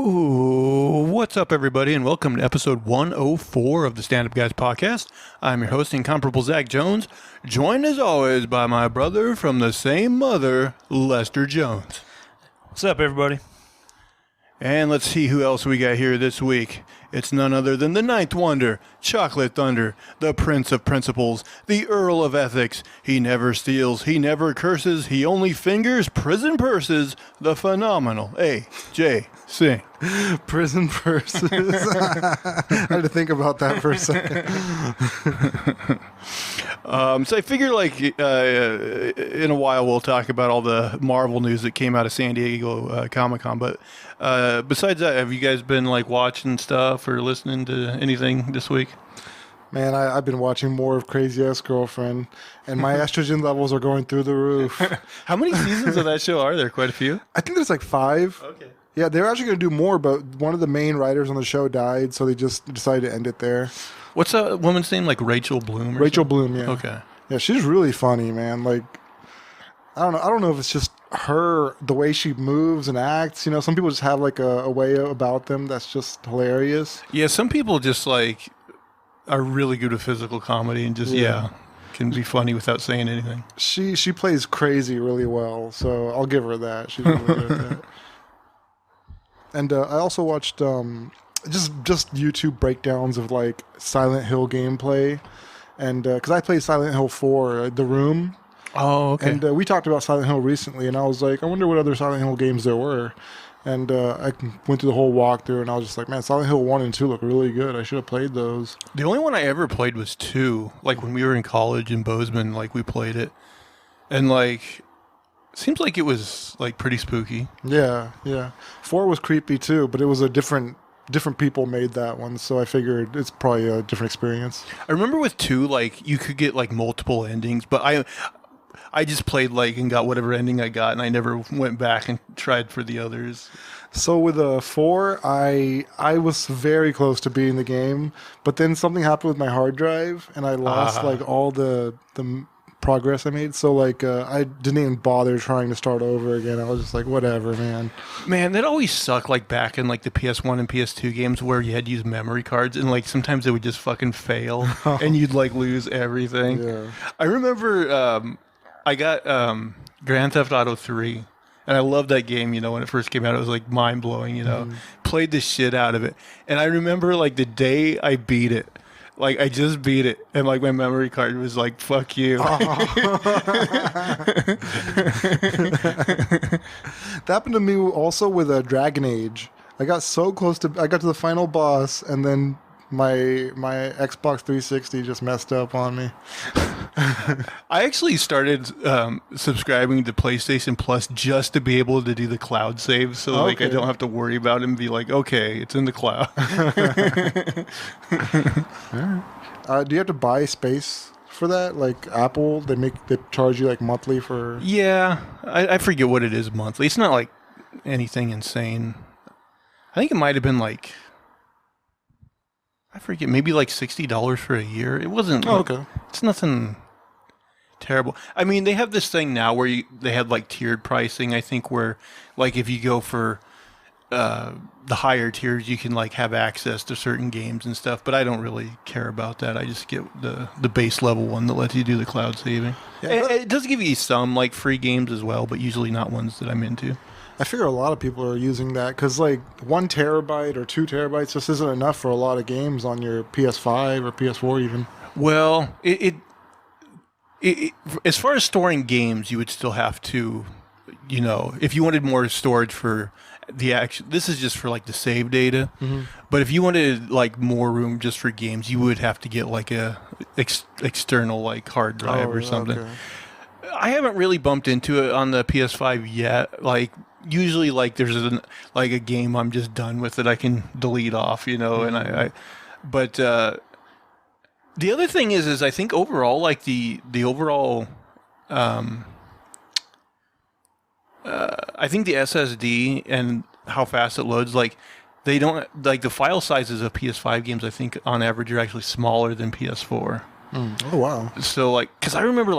Ooh, what's up, everybody, and welcome to episode 104 of the Stand Up Guys podcast. I'm your host, incomparable Zach Jones, joined as always by my brother from the same mother, Lester Jones. What's up, everybody? And let's see who else we got here this week. It's none other than the Ninth Wonder, Chocolate Thunder, the Prince of Principles, the Earl of Ethics. He never steals, he never curses, he only fingers prison purses, the phenomenal A.J. Singh. Prison purses. I had to think about that for a second. So I figure, in a while we'll talk about all the Marvel news that came out of San Diego Comic-Con. But besides that, have you guys been watching stuff or listening to anything this week? Man, I've been watching more of Crazy Ex-Girlfriend, and my estrogen levels are going through the roof. How many seasons of that show are there? Quite a few? I think there's 5. Okay. Yeah, they were actually going to do more, but one of the main writers on the show died, so they just decided to end it there. What's that woman's name? Rachel Bloom? Rachel Bloom, yeah. Okay. Yeah, she's really funny, man. I don't know if it's just her, the way she moves and acts. You know, some people just have a way about them that's just hilarious. Yeah, some people just are really good at physical comedy and just can be funny without saying anything. She plays crazy really well, so I'll give her that. She's really good at that. And I also watched just YouTube breakdowns of Silent Hill gameplay, and because I played Silent Hill 4, The Room. Oh, okay. And we talked about Silent Hill recently, and I was like, I wonder what other Silent Hill games there were. And I went through the whole walkthrough, and I was just like, man, Silent Hill 1 and 2 look really good. I should have played those. The only one I ever played was 2. When we were in college in Bozeman, we played it. And seems like it was pretty spooky. Yeah. 4 was creepy too, but it was a different people made that one, so I figured it's probably a different experience. I remember with 2, you could get multiple endings, but I just played and got whatever ending I got, and I never went back and tried for the others. So with 4, I was very close to beating the game, but then something happened with my hard drive, and I lost all the progress I made. So I didn't even bother trying to start over again. I was just like, whatever, man. Man, that always sucked. Back in the PS1 and PS2 games where you had to use memory cards, and sometimes they would just fucking fail, and you'd lose everything. Yeah. I remember I got Grand Theft Auto 3, and I loved that game. When it first came out, it was mind blowing. Played the shit out of it, and I remember the day I beat it. I just beat it, and my memory card was fuck you. That happened to me also with Dragon Age. I got so close I got to the final boss, and then my Xbox 360 just messed up on me. I actually started subscribing to PlayStation Plus just to be able to do the cloud save, so I don't have to worry about it and be okay, it's in the cloud. All right. Do you have to buy space for that? Apple, they charge you monthly for... Yeah, I forget what it is monthly. It's not anything insane. I think it might have been I forget, maybe $60 for a year. It wasn't... okay. It's nothing terrible. I mean, they have this thing now where they have tiered pricing, I think, where if you go for the higher tiers, you can have access to certain games and stuff, but I don't really care about that. I just get the base level one that lets you do the cloud saving. Yeah, it does give you some free games as well, but usually not ones that I'm into. I figure a lot of people are using that because 1 terabyte or 2 terabytes just isn't enough for a lot of games on your PS5 or PS4 even. Well, it as far as storing games, you would still have to, if you wanted more storage for the action, this is just for the save data. Mm-hmm. But if you wanted more room just for games, you would have to get a external hard drive or something. Okay. I haven't really bumped into it on the PS5 yet. Usually there's a game I'm just done with that I can delete off, mm-hmm. and but the other thing is I think overall the overall I think the SSD and how fast it loads, they don't the file sizes of PS5 games, I think on average are actually smaller than PS4. Oh wow. So because I remember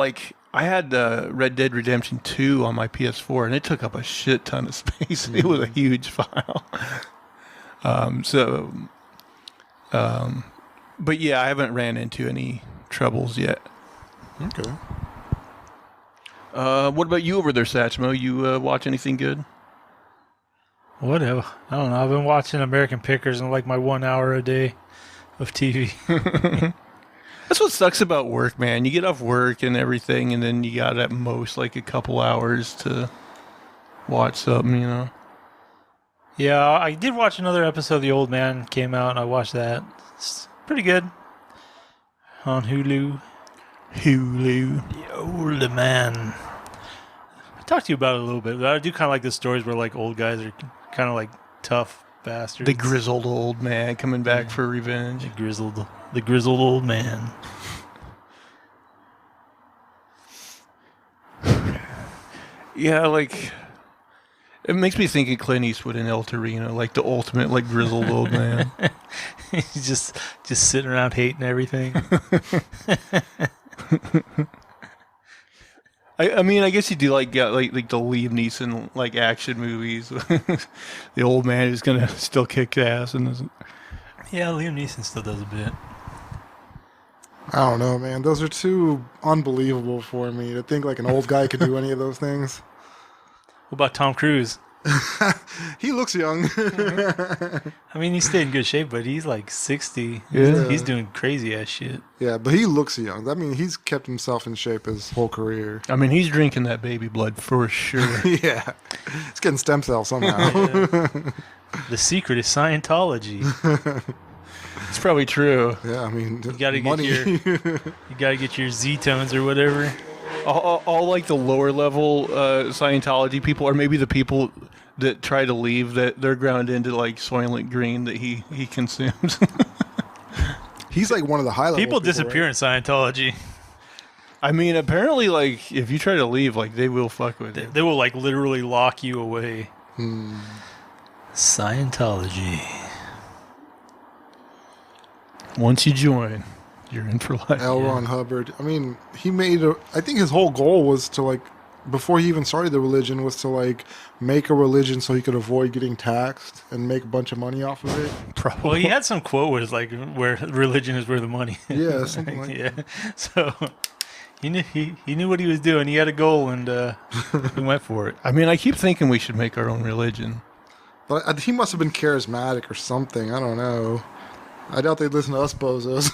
I had Red Dead Redemption 2 on my PS4, and it took up a shit ton of space. It was a huge file. So, but yeah, I haven't ran into any troubles yet. Okay. What about you over there, Satchmo? You watch anything good? Whatever. I don't know. I've been watching American Pickers and like my 1 hour a day of TV. That's what sucks about work, man. You get off work and everything, and then you got at most like a couple hours to watch something, you know? Yeah, I did watch another episode of The Old Man came out, and I watched that. It's pretty good. On Hulu. Hulu. The Old Man. I talked to you about it a little bit, but I do kind of like the stories where like old guys are kind of like tough bastards. The grizzled old man coming back for revenge. The grizzled old man. Yeah, like it makes me think of Clint Eastwood and El Torino, like the ultimate like grizzled old man. He's just sitting around hating everything. I mean, I guess you do like the Liam Neeson like action movies. The old man who's gonna still kick ass and doesn't. Yeah, Liam Neeson still does a bit. I don't know, man. Those are too unbelievable for me to think like an old guy could do any of those things. What about Tom Cruise? He looks young. I mean, he stayed in good shape, but he's like 60. Yeah. He's doing crazy ass shit. Yeah, but he looks young. I mean, he's kept himself in shape his whole career. I mean, he's drinking that baby blood for sure. Yeah. He's getting stem cells somehow. The secret is Scientology. It's probably true. Yeah, I mean, You gotta money. get your Z-tones or whatever. All like the lower level Scientology people, or maybe the people that try to leave, that they're ground into like Soylent Green that he consumes. He's like one of the high level People disappear in Scientology. I mean, apparently, like if you try to leave, like they will fuck with you. They will like literally lock you away. Scientology. Once you join, you're in for life. L. Ron Hubbard. I mean, I think his whole goal was to like, before he even started the religion, was to like make a religion so he could avoid getting taxed and make a bunch of money off of it. Probably. Well, he had some quote where it's like, where religion is where the money is. Yeah, something like Yeah. So he knew what he was doing. He had a goal, and he went for it. I mean, I keep thinking we should make our own religion. But he must have been charismatic or something. I don't know. I doubt they'd listen to us bozos.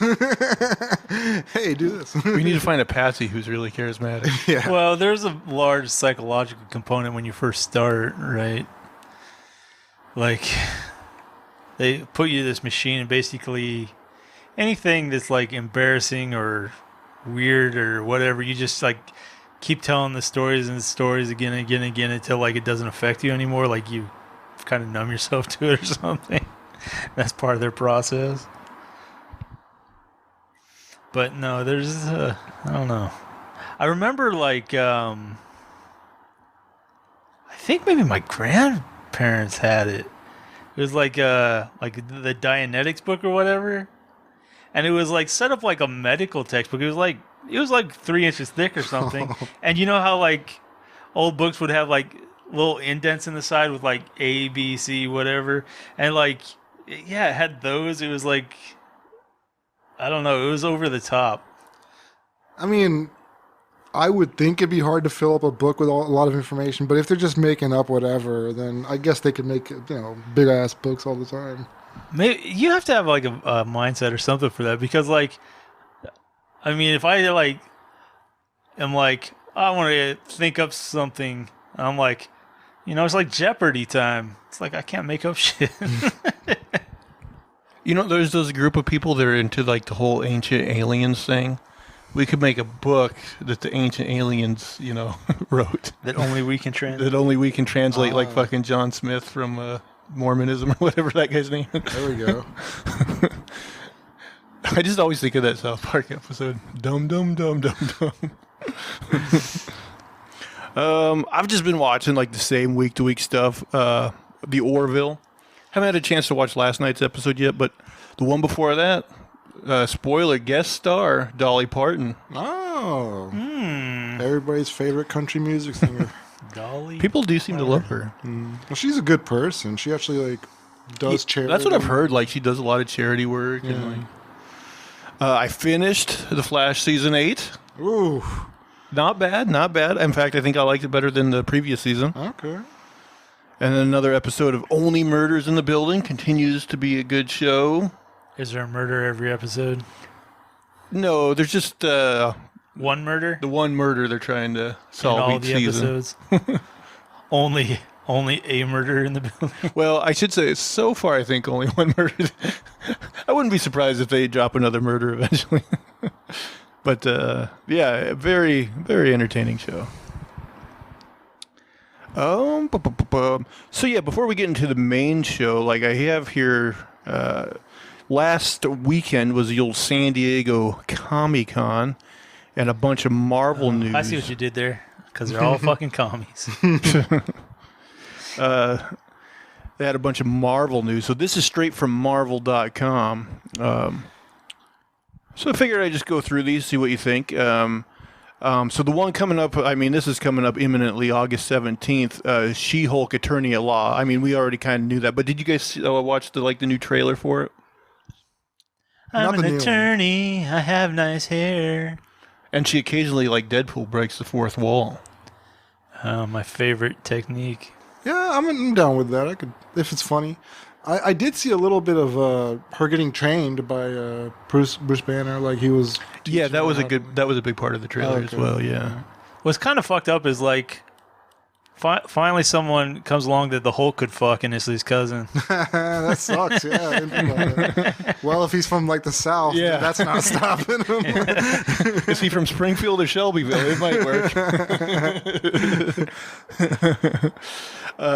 Hey, do this. We need to find a patsy who's really charismatic. Yeah. Well, there's a large psychological component when you first start, right? Like, they put you to this machine, and basically anything that's like embarrassing or weird or whatever, you just like keep telling the stories and the stories again and again and again until like it doesn't affect you anymore. Like you kind of numb yourself to it or something. That's part of their process. But no, there's I don't know. I remember like I think maybe my grandparents had it. It was like the Dianetics book or whatever. And it was like set up like a medical textbook. It was like 3 inches thick or something. And you know how like old books would have like little indents in the side with like A, B, C, whatever. And like, yeah, it had those. It was like, I don't know. It was over the top. I mean, I would think it'd be hard to fill up a book with a lot of information, but if they're just making up whatever, then I guess they could make, big ass books all the time. Maybe you have to have like a mindset or something for that, because like, I mean, if I like am like, I want to think up something, I'm like, it's like Jeopardy time. It's like I can't make up shit. There's those group of people that are into like the whole ancient aliens thing. We could make a book that the ancient aliens, wrote. That only we can translate. That only we can translate, like fucking John Smith from Mormonism or whatever that guy's name is. There we go. I just always think of that South Park episode. Dum dum dum dum dum. I've just been watching like the same week to week stuff. The Orville. Haven't had a chance to watch last night's episode yet, but the one before that, spoiler, guest star Dolly Parton. Oh. Everybody's favorite country music singer. Dolly. People do seem to love her. Well, she's a good person. She actually does charity. That's what I've heard. Like, she does a lot of charity work. Yeah. And like, I finished The Flash season 8. Ooh. Not bad, not bad. In fact, I think I liked it better than the previous season. Okay. And then another episode of Only Murders in the Building continues to be a good show. Is there a murder every episode? No, there's just One murder? the one murder they're trying to In solve all each the season. episodes? Only a murder in the building. Well, I should say, so far, I think only one murder. I wouldn't be surprised if they drop another murder eventually. But, yeah, very, very entertaining show. So, yeah, before we get into the main show, like I have here, last weekend was the old San Diego Comic-Con and a bunch of Marvel news. I see what you did there, because they're all fucking commies. They had a bunch of Marvel news. So this is straight from Marvel.com. So I figured I'd just go through these, see what you think. So the one coming up, I mean, this is coming up imminently, August 17th, She-Hulk Attorney at Law. I mean, we already kind of knew that. But did you guys watch the new trailer for it? I'm Not the an new attorney. I have nice hair. And she occasionally, like Deadpool, breaks the fourth wall. My favorite technique. Yeah, I'm down with that. I could, if it's funny. I did see a little bit of her getting trained by Bruce Banner, like he was. Yeah, that was teaching her that was a big part of the trailer as Okay. well. Yeah. What's kind of fucked up is like, finally someone comes along that the Hulk could fuck and it's his cousin. That sucks. Yeah. I didn't think about it. Well, if he's from like the South, Yeah. that's not stopping him. Is he from Springfield or Shelbyville? It might work.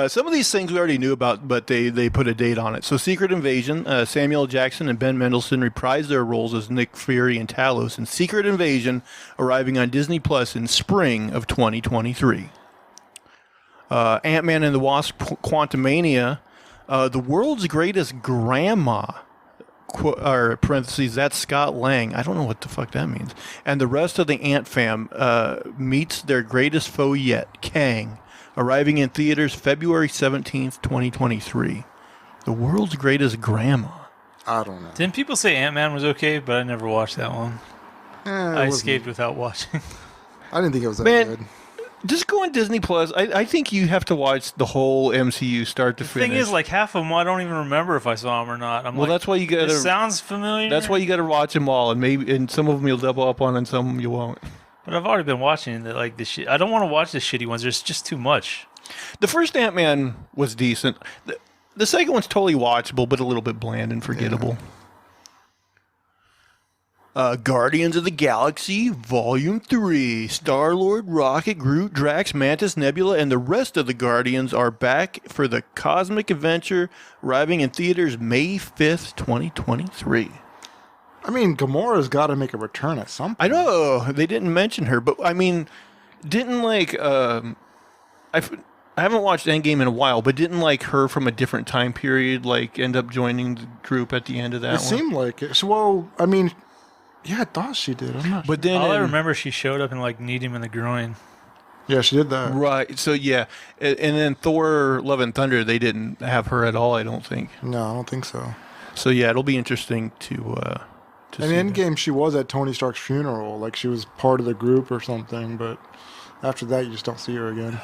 Some of these things we already knew about, but they put a date on it. So Secret Invasion, Samuel L. Jackson and Ben Mendelsohn reprised their roles as Nick Fury and Talos in Secret Invasion, arriving on Disney Plus in spring of 2023. Ant-Man and the Wasp Quantumania, the world's greatest grandma, or parentheses, that's Scott Lang. I don't know what the fuck that means. And the rest of the Ant fam meets their greatest foe yet, Kang, arriving in theaters February 17th, 2023. The world's greatest grandma. I don't know. Didn't people say Ant-Man was okay, but I never watched that one. I escaped without watching. I didn't think it was that Man, good. Just go on Disney Plus. I think you have to watch the whole MCU start to The finish. thing is, like, half of them I don't even remember if I saw them or not. well, that's why you got This to. sounds familiar. That's why you got to watch them all, and some of them you'll double up on, and some of them you won't. But I've already been watching the shit. I don't want to watch the shitty ones. There's just too much. The first Ant-Man was decent. The second one's totally watchable, but a little bit bland and forgettable. Guardians of the Galaxy Volume 3. Star-Lord, Rocket, Groot, Drax, Mantis, Nebula, and the rest of the Guardians are back for the cosmic adventure, arriving in theaters May 5th, 2023. I mean, Gamora's got to make a return at some point. I know they didn't mention her, but I mean, didn't like I haven't watched Endgame in a while, but didn't like her from a different time period like end up joining the group at the end of that It one? seemed like it. So, well, I mean, yeah, I thought she did. I'm not But then All I remember, she showed up and like kneed him in the groin. sure. Yeah, she did that. right, so yeah, and then Thor: Love and Thunder, they didn't have her at all, I don't think. No, I don't think so. So yeah, it'll be interesting to In see that. Endgame, she was at Tony Stark's funeral. Like, she was part of the group or something, but after that, you just don't see her again.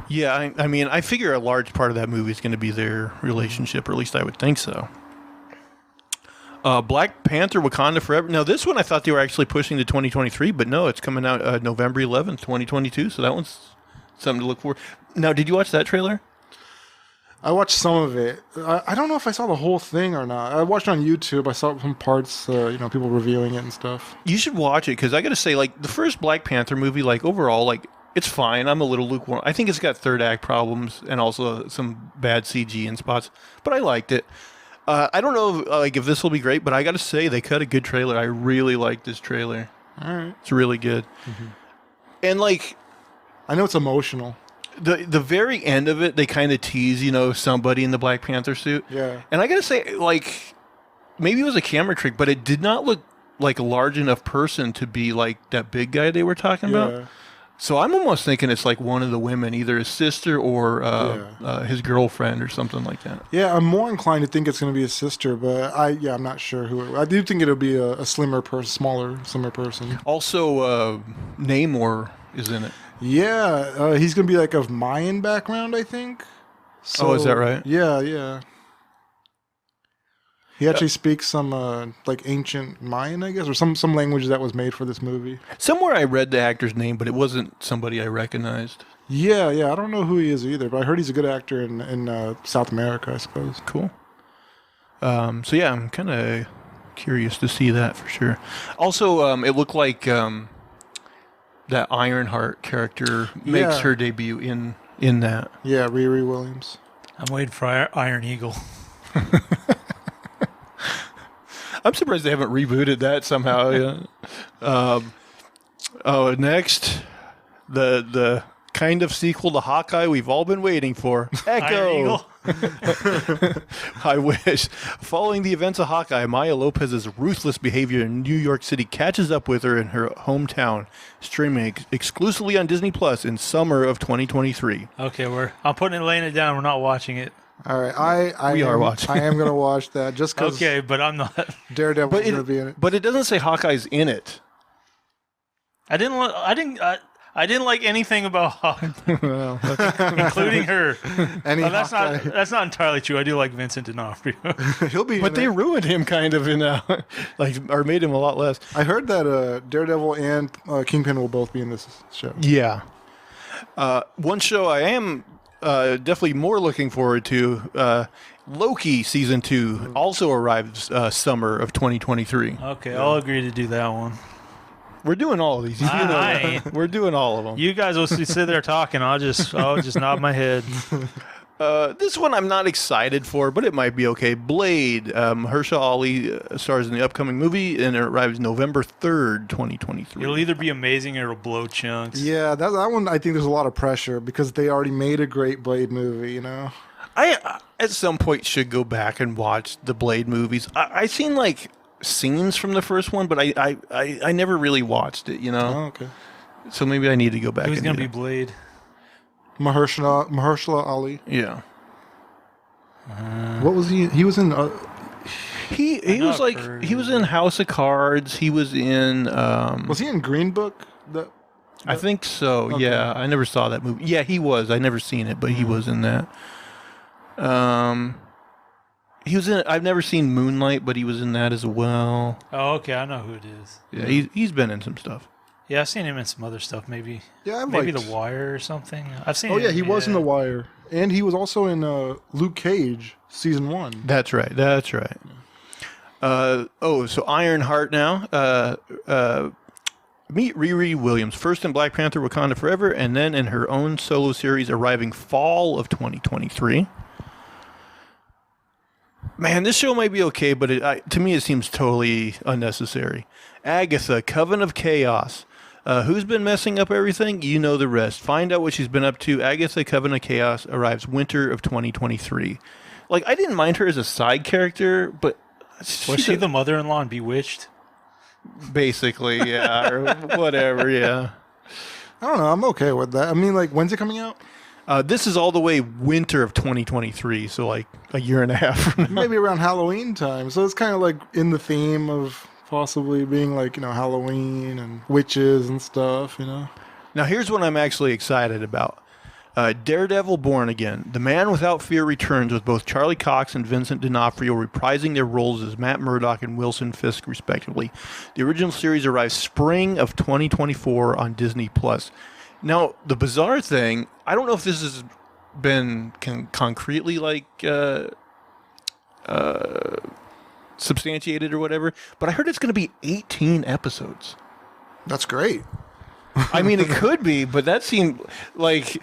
Yeah, I mean, I figure a large part of that movie is going to be their relationship, or at least I would think so. Black Panther: Wakanda Forever. Now, this one I thought they were actually pushing to 2023, but no, it's coming out November 11th, 2022. So that one's something to look for. Now, did you watch that trailer? I watched some of it. I don't know if I saw the whole thing or not. I watched it on YouTube. I saw some parts, people reviewing it and stuff. You should watch it because I got to say, like the first Black Panther movie, like overall, like it's fine. I'm a little lukewarm. I think it's got third act problems and also some bad CG in spots, but I liked it. I don't know if this will be great, but I got to say they cut a good trailer. I really like this trailer. All right. It's really good. Mm-hmm. And like I know it's emotional. the very end of it, they kind of tease, somebody in the Black Panther suit. Yeah. And I got to say, like, maybe it was a camera trick, but it did not look like a large enough person to be like that big guy they were talking about. So I'm almost thinking it's like one of the women, either his sister or his girlfriend or something like that. Yeah, I'm more inclined to think it's going to be his sister, but I'm not sure who. I do think it'll be a slimmer person, slimmer person. Also, Namor is in it. Yeah, he's going to be like of Mayan background, I think. So, is that right? Yeah. He actually speaks some like ancient Mayan, I guess, or some language that was made for this movie. Somewhere I read the actor's name, but it wasn't somebody I recognized. Yeah. I don't know who he is either, but I heard he's a good actor in South America, I suppose. Cool. So yeah, I'm kind of curious to see that for sure. Also, it looked like that Ironheart character makes her debut in that. Yeah, Riri Williams. I'm waiting for Iron Eagle. I'm surprised they haven't rebooted that somehow. Yeah. Next, the kind of sequel to Hawkeye we've all been waiting for. Echo. I wish. Following the events of Hawkeye, Maya Lopez's ruthless behavior in New York City catches up with her in her hometown, streaming exclusively on Disney Plus in summer of 2023. Okay, I'm laying it down. We're not watching it. All right, We are watching. I am going to watch that just because. Okay, but I'm not. Daredevil's going to be in it. But it doesn't say Hawkeye's in it. I didn't like anything about Hawkeye, including her. That's not entirely true. I do like Vincent D'Onofrio. He'll be. But they ruined him kind of in or made him a lot less. I heard that Daredevil and Kingpin will both be in this show. Yeah. One show I am definitely more looking forward to, Loki season 2 also arrives summer of 2023. Okay, I'll agree to do that one. We're doing all of these. You know that. ain't. We're doing all of them. You guys will sit there talking. I'll just nod my head. This one I'm not excited for, but it might be okay. Blade. Mahershala Ali stars in the upcoming movie, and it arrives November 3rd, 2023. It'll either be amazing or it'll blow chunks. Yeah, that one I think there's a lot of pressure because they already made a great Blade movie, you know? I at some point should go back and watch the Blade movies. I've seen like scenes from the first one, but I never really watched it, you know? Oh, okay. So maybe I need to go back. Who's and going to do be Blade? Mahershala Ali. Yeah. What was he? He was in. He was like he was in House of Cards. He was in. Was he in Green Book? I think so. Okay. Yeah, I never saw that movie. Yeah, he was. I never seen it, but he was in that. He was in. I've never seen Moonlight, but he was in that as well. Oh, okay. I know who it is. Yeah, he's been in some stuff. Yeah, I've seen him in some other stuff. Maybe. Yeah, maybe The Wire or something. I've seen. Oh yeah, him, he was in The Wire, and he was also in Luke Cage season 1. That's right. That's right. So Ironheart now. Meet Riri Williams, first in Black Panther: Wakanda Forever, and then in her own solo series arriving fall of 2023. Man, this show might be okay, but to me it seems totally unnecessary. Agatha, Coven of Chaos. Who's been messing up everything? You know the rest. Find out what she's been up to. Agatha, Coven of Chaos arrives winter of 2023. Like, I didn't mind her as a side character, but... Was she the mother-in-law in Bewitched? Basically, yeah, or whatever, yeah. I don't know. I'm okay with that. I mean, like, when's it coming out? This is all the way winter of 2023, so like a year and a half from now. Maybe around Halloween time. So it's kind of like in the theme of possibly being like, you know, Halloween and witches and stuff, you know. Now here's what I'm actually excited about. Daredevil Born Again. The Man Without Fear returns with both Charlie Cox and Vincent D'Onofrio reprising their roles as Matt Murdock and Wilson Fisk, respectively. The original series arrives spring of 2024 on Disney+. Now, the bizarre thing, I don't know if this has been concretely like substantiated or whatever, but I heard it's going to be 18 episodes. That's great. I mean, it could be, but that seemed like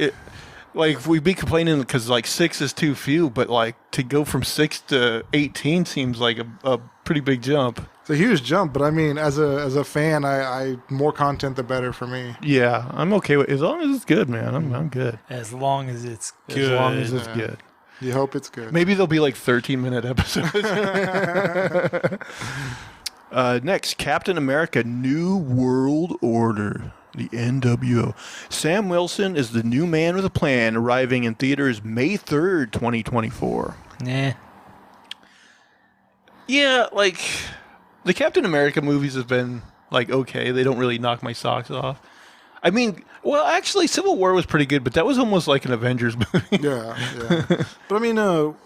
we'd be complaining because like 6 is too few, but like to go from 6 to 18 seems like a pretty big jump. It's a huge jump, but I mean, as a fan, I more content the better for me. Yeah, I'm okay with as long as it's good, man. I'm good. As long as it's good. As long as it's good. You hope it's good. Maybe they'll be like 13-minute episodes. Next, Captain America: New World Order. The NWO. Sam Wilson is the new man with a plan, arriving in theaters May 3rd, 2024. Nah. Yeah, like, the Captain America movies have been, like, okay. They don't really knock my socks off. I mean, well, actually, Civil War was pretty good, but that was almost like an Avengers movie. Yeah. But I mean,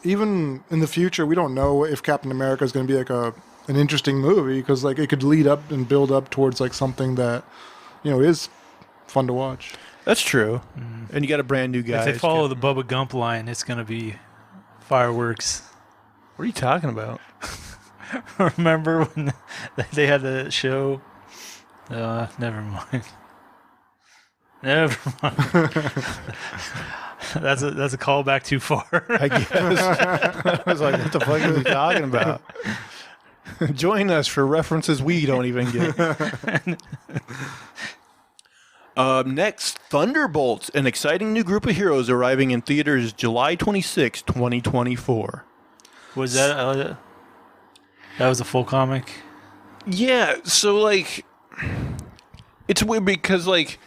even in the future, we don't know if Captain America is going to be like an interesting movie because like it could lead up and build up towards like something that is fun to watch. That's true. And you got a brand new guy. If they follow the Bubba Gump line, it's going to be fireworks. What are you talking about? Remember when they had the show? Never mind. Never mind. That's a callback too far. I guess. I was like, what the fuck are we talking about? Join us for references we don't even get. Next, Thunderbolts, an exciting new group of heroes arriving in theaters July 26, 2024. Was that that was a full comic? Yeah, so like it's weird because like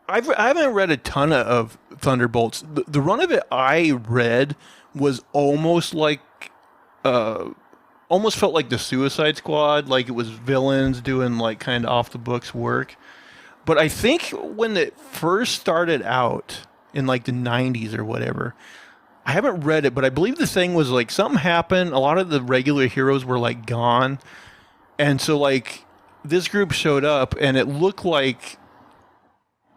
I haven't read a ton of Thunderbolts. The run of it I read was almost like almost felt like the Suicide Squad, like it was villains doing like kind of off the books work. But I think when it first started out in like the 90s or whatever, I haven't read it, but I believe the thing was like something happened. A lot of the regular heroes were like gone. And so like this group showed up and it looked like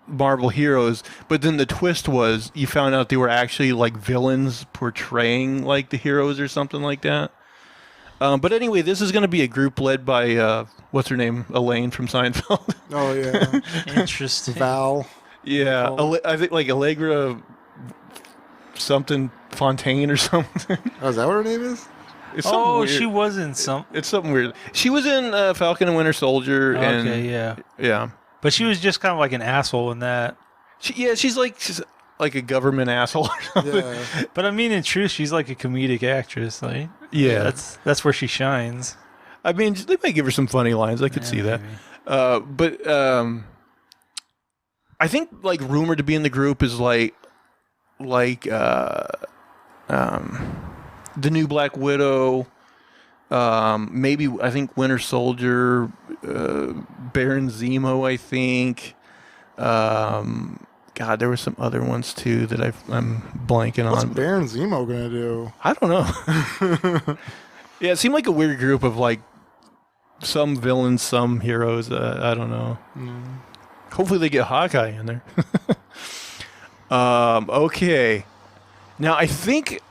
Marvel heroes, but then the twist was you found out they were actually like villains portraying like the heroes or something like that. But anyway, this is going to be a group led by what's her name, Elaine from Seinfeld. Oh yeah, Interesting. Val. Yeah, I think like Allegra something Fontaine or something. Oh, is that what her name is? It's something weird. She was in some. It's something weird. She was in Falcon and Winter Soldier. And, Okay, yeah. Yeah. But she was just kind of like an asshole in that. She's like a government asshole or something. Yeah. But I mean, in truth, she's like a comedic actress. Like, Yeah. that's where she shines. I mean, they might give her some funny lines. I could see that. But I think like rumored to be in the group is like the new Black Widow, maybe I think Winter Soldier, Baron Zemo, I think. God, there were some other ones too that I'm blanking What's on. Baron Zemo gonna do? I don't know. Yeah, it seemed like a weird group of like some villains, some heroes. I don't know. Hopefully they get Hawkeye in there. Okay. Now I think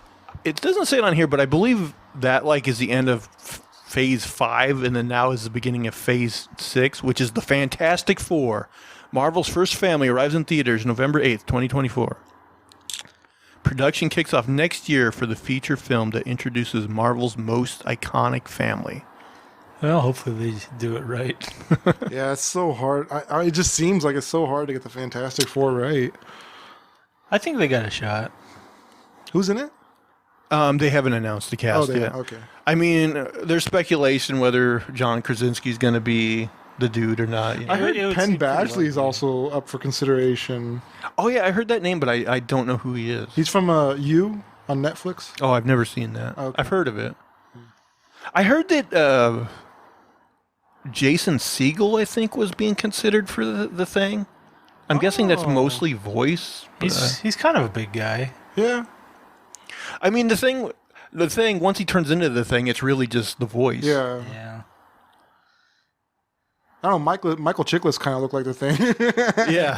it doesn't say it on here, but I believe that like is the end of Phase 5, and then now is the beginning of Phase 6, which is the Fantastic Four. Marvel's first family arrives in theaters November 8th, 2024. Production kicks off next year for the feature film that introduces Marvel's most iconic family. Well, hopefully they do it right. Yeah, it's so hard. It just seems like it's so hard to get the Fantastic Four right. I think they got a shot. Who's in it? They haven't announced the cast yet. Okay. I mean, there's speculation whether John Krasinski's going to be the dude or not. You know? I heard It would Penn seem pretty Badgley is likely. also up for consideration. Oh, yeah, I heard that name, but I don't know who he is. He's from You on Netflix. Oh, I've never seen that. Okay. I've heard of it. I heard that Jason Segel, I think, was being considered for the thing. I'm guessing that's mostly voice. but, He's kind of a big guy. Yeah. I mean, the thing, once he turns into the thing, it's really just the voice. Yeah. Yeah. I don't know. Michael Chiklis kind of looked like the thing. Yeah.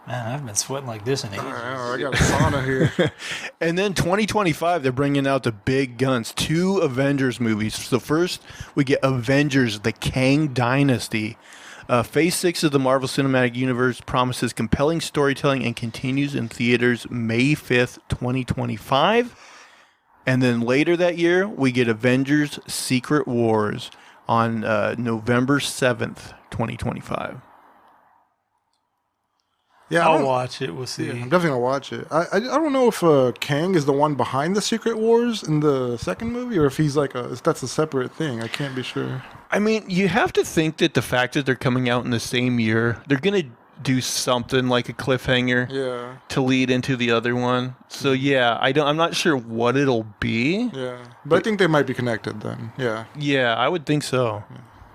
Man, I've been sweating like this in ages. I got a sauna here. And then 2025, they're bringing out the big guns. 2 Avengers movies. So first, we get Avengers, the Kang Dynasty. Phase 6 of the Marvel Cinematic Universe promises compelling storytelling and continues in theaters May 5th, 2025. And then later that year, we get Avengers Secret Wars on November 7th, 2025. Yeah, I'll watch it. We'll see. I'm definitely gonna watch it. I don't know if Kang is the one behind the Secret Wars in the second movie, or if he's like if that's a separate thing. I can't be sure. I mean, you have to think that the fact that they're coming out in the same year, they're gonna do something like a cliffhanger to lead into the other one. So yeah, I'm not sure what it'll be. Yeah, but I think they might be connected then. Yeah. Yeah, I would think so.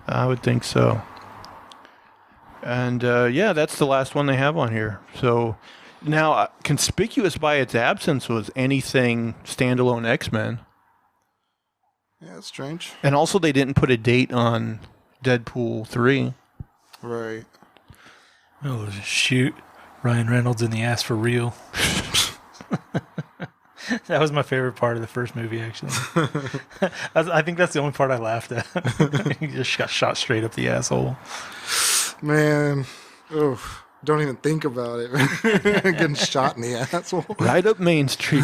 I would think so. And yeah, that's the last one they have on here. So now, conspicuous by its absence was anything standalone X-Men. Yeah, that's strange. And also, they didn't put a date on Deadpool 3. Right. Oh, shoot. Ryan Reynolds in the ass for real. That was my favorite part of the first movie, actually. I think that's the only part I laughed at. He just got shot straight up the asshole. Man, don't even think about it. Getting shot in the asshole. Right up Main Street.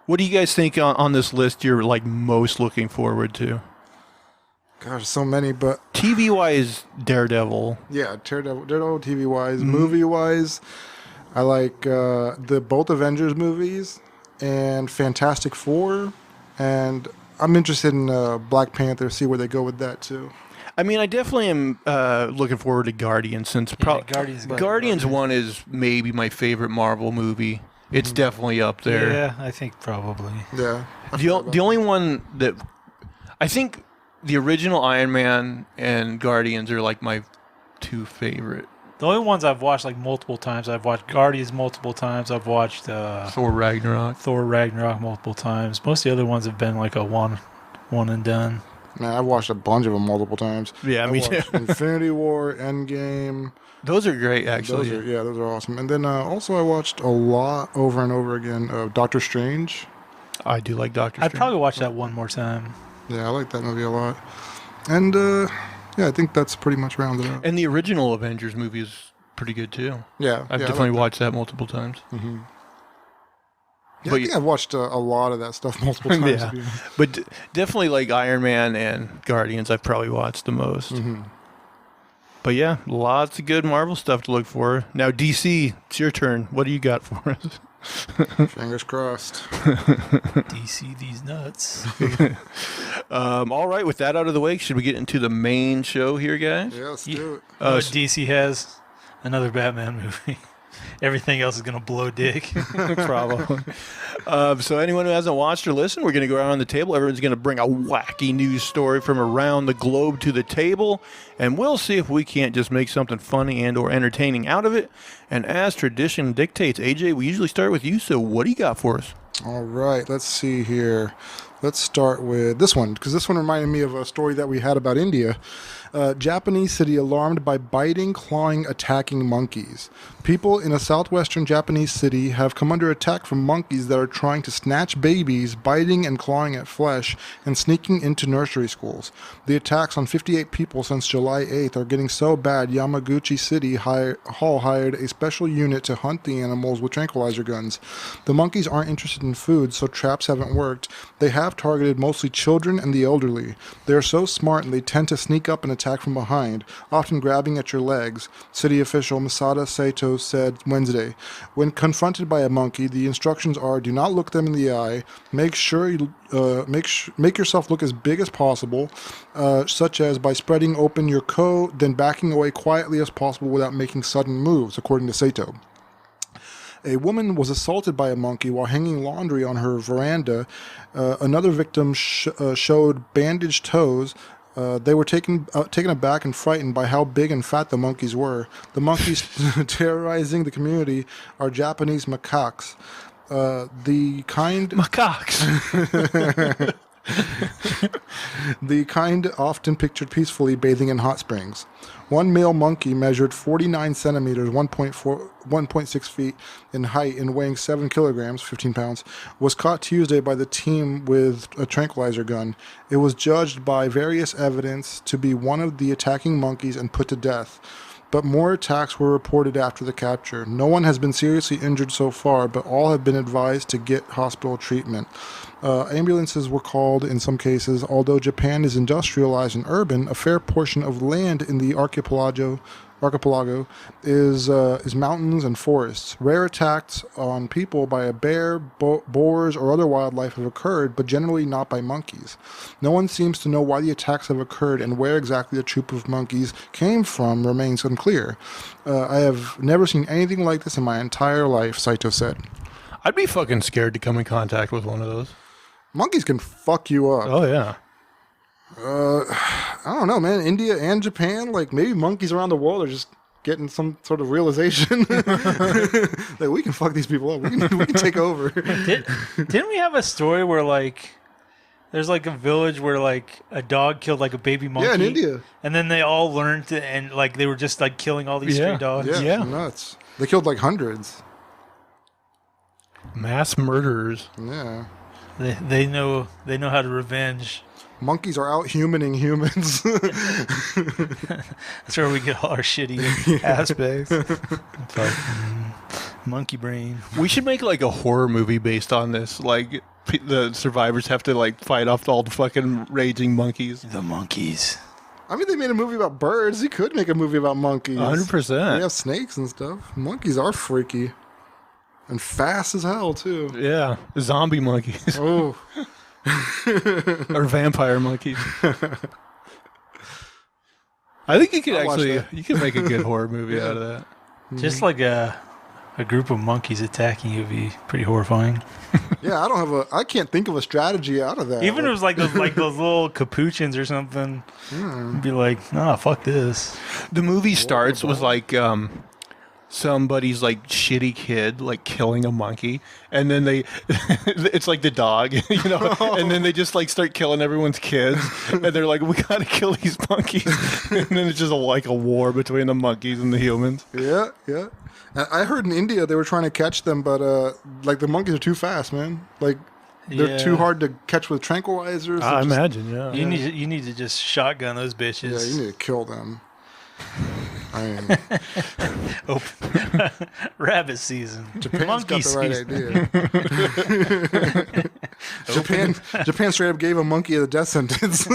What do you guys think on this list you're like most looking forward to? Gosh, so many, but TV-wise, Daredevil. Yeah, Daredevil TV-wise. Movie-wise, I like the both Avengers movies and Fantastic Four, and I'm interested in Black Panther, see where they go with that too. I mean, I definitely am looking forward to Guardians, since Guardians 1 is maybe my favorite Marvel movie. It's definitely up there. Yeah, I think probably. Yeah. The only one that I think the original Iron Man and Guardians are like my two favorite. The only ones I've watched like multiple times, I've watched Guardians multiple times. I've watched Thor Ragnarok multiple times. Most of the other ones have been like a one and done. Man, I've watched a bunch of them multiple times. Yeah, me too. Infinity War, Endgame. Those are great, actually. Those are awesome. And then also I watched a lot over and over again of Doctor Strange. I do like Doctor Strange. I'd probably watch that one more time. Yeah, I like that movie a lot. And yeah, I think that's pretty much rounded up. And the original Avengers movie is pretty good too. Yeah, I've definitely watched that multiple times. Mm-hmm. Yeah, I think I've watched a lot of that stuff multiple times. Yeah, but definitely like Iron Man and Guardians, I've probably watched the most. Mm-hmm. But yeah, lots of good Marvel stuff to look for. Now, DC, it's your turn. What do you got for us? Fingers crossed. DC these nuts. All right, with that out of the way, should we get into the main show here, guys? Yeah, let's do it. DC has another Batman movie. Everything else is going to blow dick. Probably. So anyone who hasn't watched or listened, we're going to go around the table. Everyone's going to bring a wacky news story from around the globe to the table, and we'll see if we can't just make something funny and or entertaining out of it. And as tradition dictates, AJ, we usually start with you, so what do you got for us? All right, let's see here. Let's start with this one, because this one reminded me of a story that we had about India. Japanese city alarmed by biting, clawing, attacking monkeys. People in a southwestern Japanese city have come under attack from monkeys that are trying to snatch babies, biting and clawing at flesh, and sneaking into nursery schools. The attacks on 58 people since July 8th are getting so bad, Yamaguchi City Hall hired a special unit to hunt the animals with tranquilizer guns. The monkeys aren't interested in food, so traps haven't worked. They have targeted mostly children and the elderly. They are so smart and they tend to sneak up and attack from behind, often grabbing at your legs, city official Masada Sato said Wednesday. When confronted by a monkey, the instructions are: do not look them in the eye, make yourself look as big as possible, such as by spreading open your coat, then backing away quietly as possible without making sudden moves, according to Sato. A woman was assaulted by a monkey while hanging laundry on her veranda. Another victim showed bandaged toes. They were taken aback and frightened by how big and fat the monkeys were. The monkeys terrorizing the community are Japanese macaques. The kind often pictured peacefully bathing in hot springs. One male monkey measured 49 centimeters, 1.6 feet in height and weighing 7 kilograms, 15 pounds, was caught Tuesday by the team with a tranquilizer gun. It was judged by various evidence to be one of the attacking monkeys and put to death. but more attacks were reported after the capture. No one has been seriously injured so far, but all have been advised to get hospital treatment. Ambulances were called in some cases. Although Japan is industrialized and urban, a fair portion of land in the archipelago is mountains and forests. Rare attacks on people by a bear, boars, or other wildlife have occurred, but generally not by monkeys. No one seems to know why the attacks have occurred, and where exactly the troop of monkeys came from remains unclear. I have never seen anything like this in my entire life, Saito said. I'd be fucking scared to come in contact with one of those. Monkeys can fuck you up. Oh, yeah. I don't know, man. India and Japan, like maybe monkeys around the world are just getting some sort of realization that we can fuck these people up. We can take over. Didn't we have a story where like there's like a village where like a dog killed like a baby monkey? Yeah, in India. And then they all learned to, and like they were just like killing all these stray dogs. Yeah, Yeah. nuts. They killed like hundreds. Mass murderers. Yeah. They know how to revenge. Monkeys are out humaning humans. That's where we get all our shitty aspects. Monkey brain. We should make like a horror movie based on this. Like the survivors have to like fight off all the fucking raging monkeys. The monkeys. I mean, they made a movie about birds. You could make a movie about monkeys. 100%. They have snakes and stuff. Monkeys are freaky. And fast as hell, too. Yeah. Zombie monkeys. Oh. Or vampire monkeys. I think you could I'll watch actually that. you could make a good horror movie out of that. Just like a group of monkeys attacking you would be pretty horrifying. Yeah, I can't think of a strategy out of that. Even if it was like those little capuchins or something, you'd be like, nah, fuck this. The movie starts with like somebody's like shitty kid like killing a monkey, and then it's like the dog, you know, and then they just like start killing everyone's kids, and they're like, we gotta kill these monkeys, and then it's just like a war between the monkeys and the humans. Yeah. I heard in India they were trying to catch them, but like the monkeys are too fast, man. Like they're too hard to catch with tranquilizers. I imagine, yeah. You need to just shotgun those bitches. Yeah, you need to kill them. I mean, Rabbit season. Japan's Monkey got the right season. idea. Japan straight up gave a monkey the death sentence.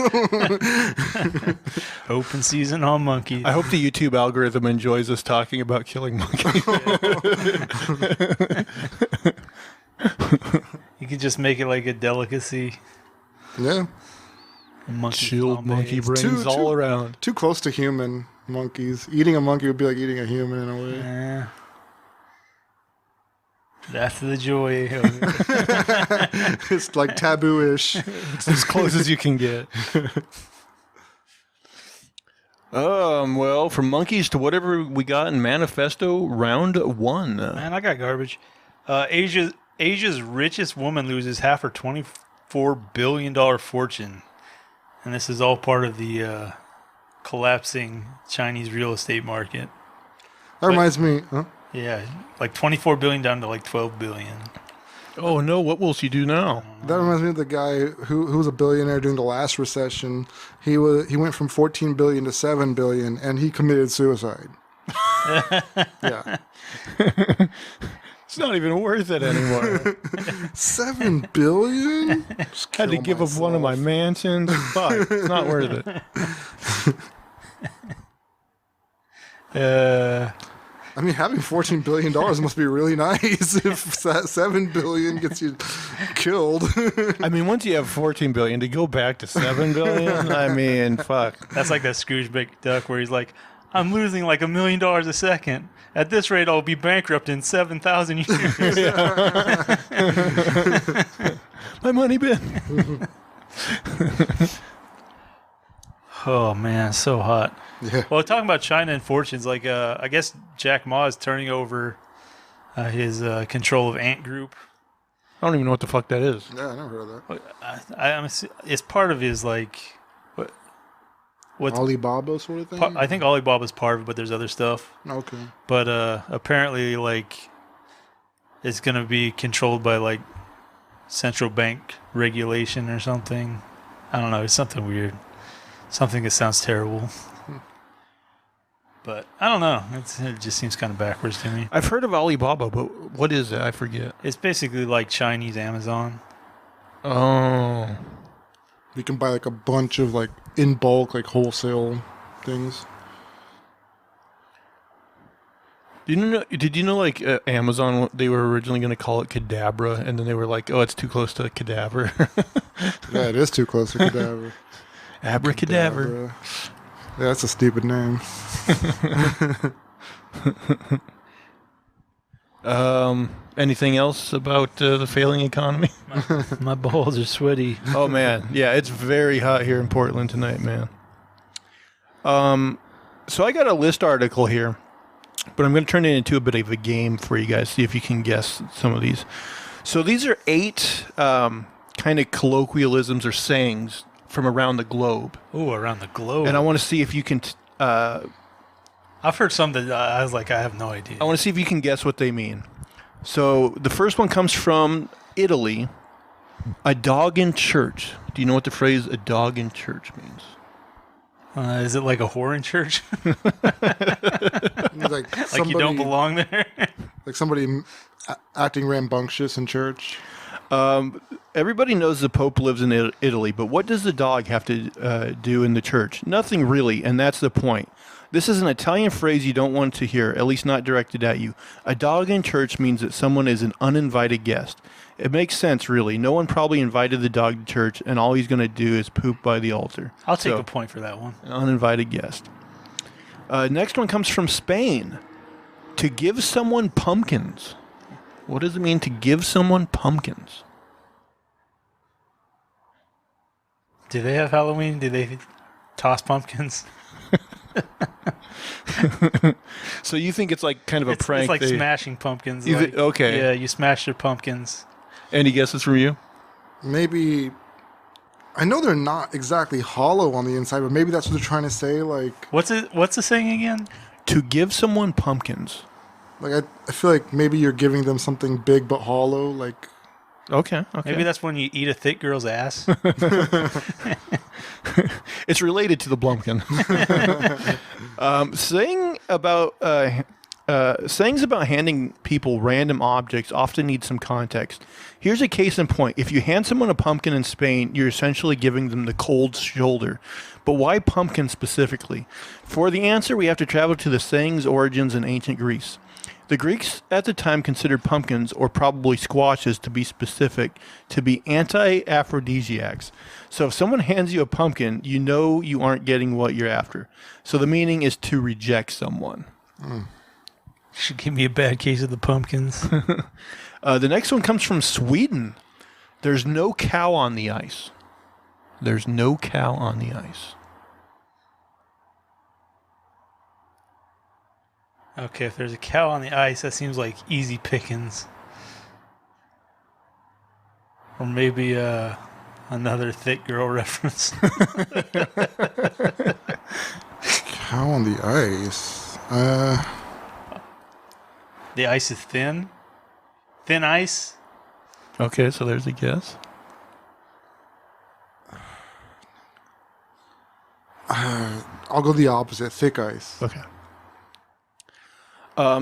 Open season on monkeys. I hope the YouTube algorithm enjoys us talking about killing monkeys. You could just make it like a delicacy. Yeah. Monkey Chilled flambe. monkey brains all around. Too close to human monkeys. Eating a monkey would be like eating a human in a way. Yeah. That's the joy of it. It's like taboo-ish. It's as close as you can get. Well, from monkeys to whatever we got in Manifesto Round 1. Man, I got garbage. Asia's richest woman loses half her $24 billion fortune. And this is all part of the collapsing Chinese real estate market. That reminds me. Huh? Yeah, like 24 billion down to like 12 billion. Oh no, what will she do now? That reminds me of the guy who was a billionaire during the last recession. He went from 14 billion to 7 billion, and he committed suicide. Yeah. It's not even worth it anymore. 7 billion? Just Had to kill give up one of my myself. mansions. Fuck, it's not worth it. I mean, having $14 billion must be really nice if 7 billion gets you killed. I mean, once you have 14 billion, to go back to 7 billion, I mean, fuck. That's like that Scrooge McDuck where he's like, I'm losing like $1 million a second. At this rate, I'll be bankrupt in 7,000 years. My money bin. Oh man, so hot. Yeah. Well, talking about China and fortunes, like I guess Jack Ma is turning over his control of Ant Group. I don't even know what the fuck that is. Yeah, I never heard of that. It's part of his like what's Alibaba sort of thing? I think Alibaba's part of it, but there's other stuff. Okay. But apparently, like, it's gonna be controlled by like central bank regulation or something. I don't know. It's something weird. Something that sounds terrible. But I don't know. It just seems kind of backwards to me. I've heard of Alibaba, but what is it? I forget. It's basically like Chinese Amazon. Oh. You can buy like a bunch of like in bulk, like wholesale things. Did you know like Amazon, they were originally going to call it Cadabra, and then they were like, oh, it's too close to cadaver. Yeah, it is too close to cadaver. Abracadabra. Yeah, that's a stupid name. Anything else about the failing economy? My balls are sweaty. Oh man, yeah, it's very hot here in Portland tonight, man. So I got a list article here, but I'm going to turn it into a bit of a game for you guys. See if you can guess some of these. So these are 8 kind of colloquialisms or sayings from around the globe. Oh, around the globe. And I want to see if you can. I've heard some that I was like, I have no idea. I want to see if you can guess what they mean. So the first one comes from Italy. A dog in church. Do you know what the phrase "a dog in church" means? Is it like a whore in church? Like, Like you don't belong there? Like somebody acting rambunctious in church. Everybody knows the Pope lives in Italy, but what does the dog have to do in the church? Nothing really, and that's the point. This is an Italian phrase you don't want to hear, at least not directed at you. A dog in church means that someone is an uninvited guest. It makes sense, really. No one probably invited the dog to church, and all he's going to do is poop by the altar. I'll take a point for that one. An uninvited guest. Next one comes from Spain. To give someone pumpkins. What does it mean to give someone pumpkins? Do they have Halloween? Do they toss pumpkins? So you think it's like kind of a prank? It's like smashing pumpkins. Okay. Yeah, you smash their pumpkins. Any guesses from you? Maybe. I know they're not exactly hollow on the inside, but maybe that's what they're trying to say. Like, What's the saying again? To give someone pumpkins. like I feel like maybe you're giving them something big but hollow. Like, Okay. Maybe that's when you eat a thick girl's ass. It's related to the Blumpkin. Sayings about handing people random objects often need some context. Here's a case in point. If you hand someone a pumpkin in Spain, you're essentially giving them the cold shoulder. But why pumpkin specifically? For the answer, we have to travel to the saying's origins in ancient Greece. The Greeks at the time considered pumpkins, or probably squashes to be specific, to be anti-aphrodisiacs. So if someone hands you a pumpkin, you know you aren't getting what you're after. So the meaning is to reject someone. Should give me a bad case of the pumpkins. The next one comes from Sweden. There's no cow on the ice. There's no cow on the ice. Okay, if there's a cow on the ice, that seems like easy pickings. Or maybe another thick girl reference. cow on the ice. The ice is thin. Thin ice. Okay, so there's a guess. I'll go the opposite. Thick ice. Okay.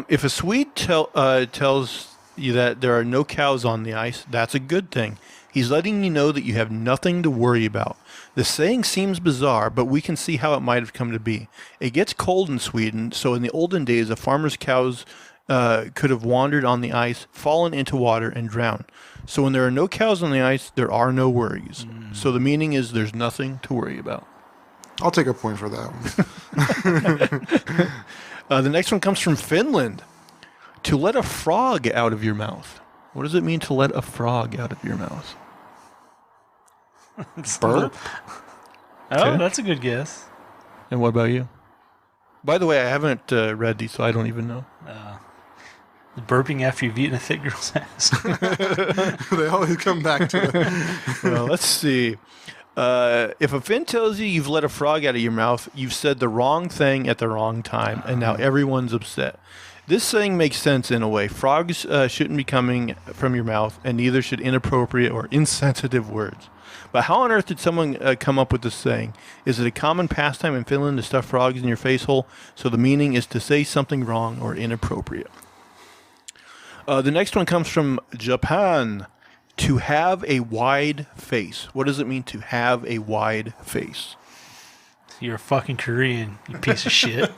If a Swede tells you that there are no cows on the ice, that's a good thing. He's letting you know that you have nothing to worry about. The saying seems bizarre, but we can see how it might have come to be. It gets cold in Sweden, so in the olden days, a farmer's cows could have wandered on the ice, fallen into water, and drowned. So when there are no cows on the ice, there are no worries. So the meaning is there's nothing to worry about. I'll take a point for that one. The next one comes from Finland. To let a frog out of your mouth. What does it mean to let a frog out of your mouth? Burp? Oh, Okay. that's a good guess. And what about you? By the way, I haven't read these, so I don't even know. Burping after you've eaten a thick girl's ass. They always come back to it. Well, let's see. If a Finn tells you you've let a frog out of your mouth, you've said the wrong thing at the wrong time, and now everyone's upset. This saying makes sense in a way. Frogs shouldn't be coming from your mouth, and neither should inappropriate or insensitive words. But how on earth did someone come up with this saying? Is it a common pastime in Finland to stuff frogs in your face hole? So the meaning is to say something wrong or inappropriate. The next one comes from Japan. To have a wide face. What does it mean to have a wide face? You're a fucking Korean, you piece of shit.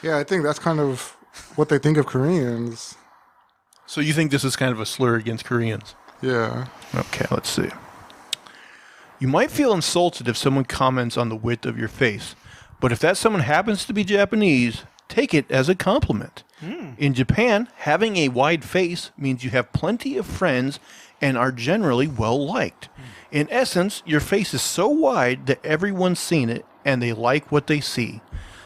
Yeah, I think that's kind of what they think of Koreans. So you think this is kind of a slur against Koreans? Yeah. Okay, let's see. You might feel insulted if someone comments on the width of your face, but if that someone happens to be Japanese, take it as a compliment. In Japan, having a wide face means you have plenty of friends and are generally well liked. In essence, your face is so wide that everyone's seen it and they like what they see.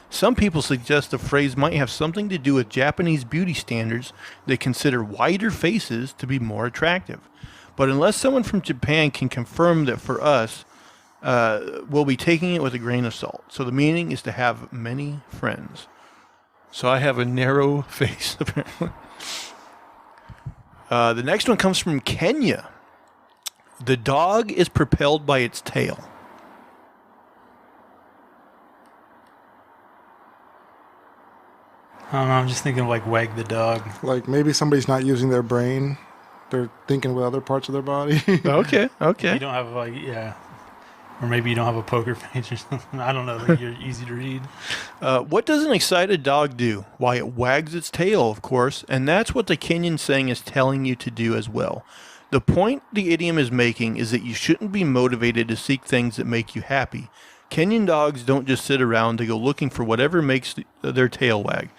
Some people suggest the phrase might have something to do with Japanese beauty standards that consider wider faces to be more attractive. But unless someone from Japan can confirm that for us, we'll be taking it with a grain of salt. So the meaning is to have many friends. So I have a narrow face, apparently. The next one comes from Kenya. The dog is propelled by its tail. I don't know, I'm just thinking like wag the dog. Like maybe somebody's not using their brain. They're thinking with other parts of their body. Okay. You don't have like, yeah. Or maybe you don't have a poker face or something. I don't know, like you're easy to read. What does an excited dog do? Why, it wags its tail, of course, and that's what the Kenyan saying is telling you to do as well. The point the idiom is making is that you shouldn't be motivated to seek things that make you happy. Kenyan dogs don't just sit around, they go looking for whatever makes their tail wag.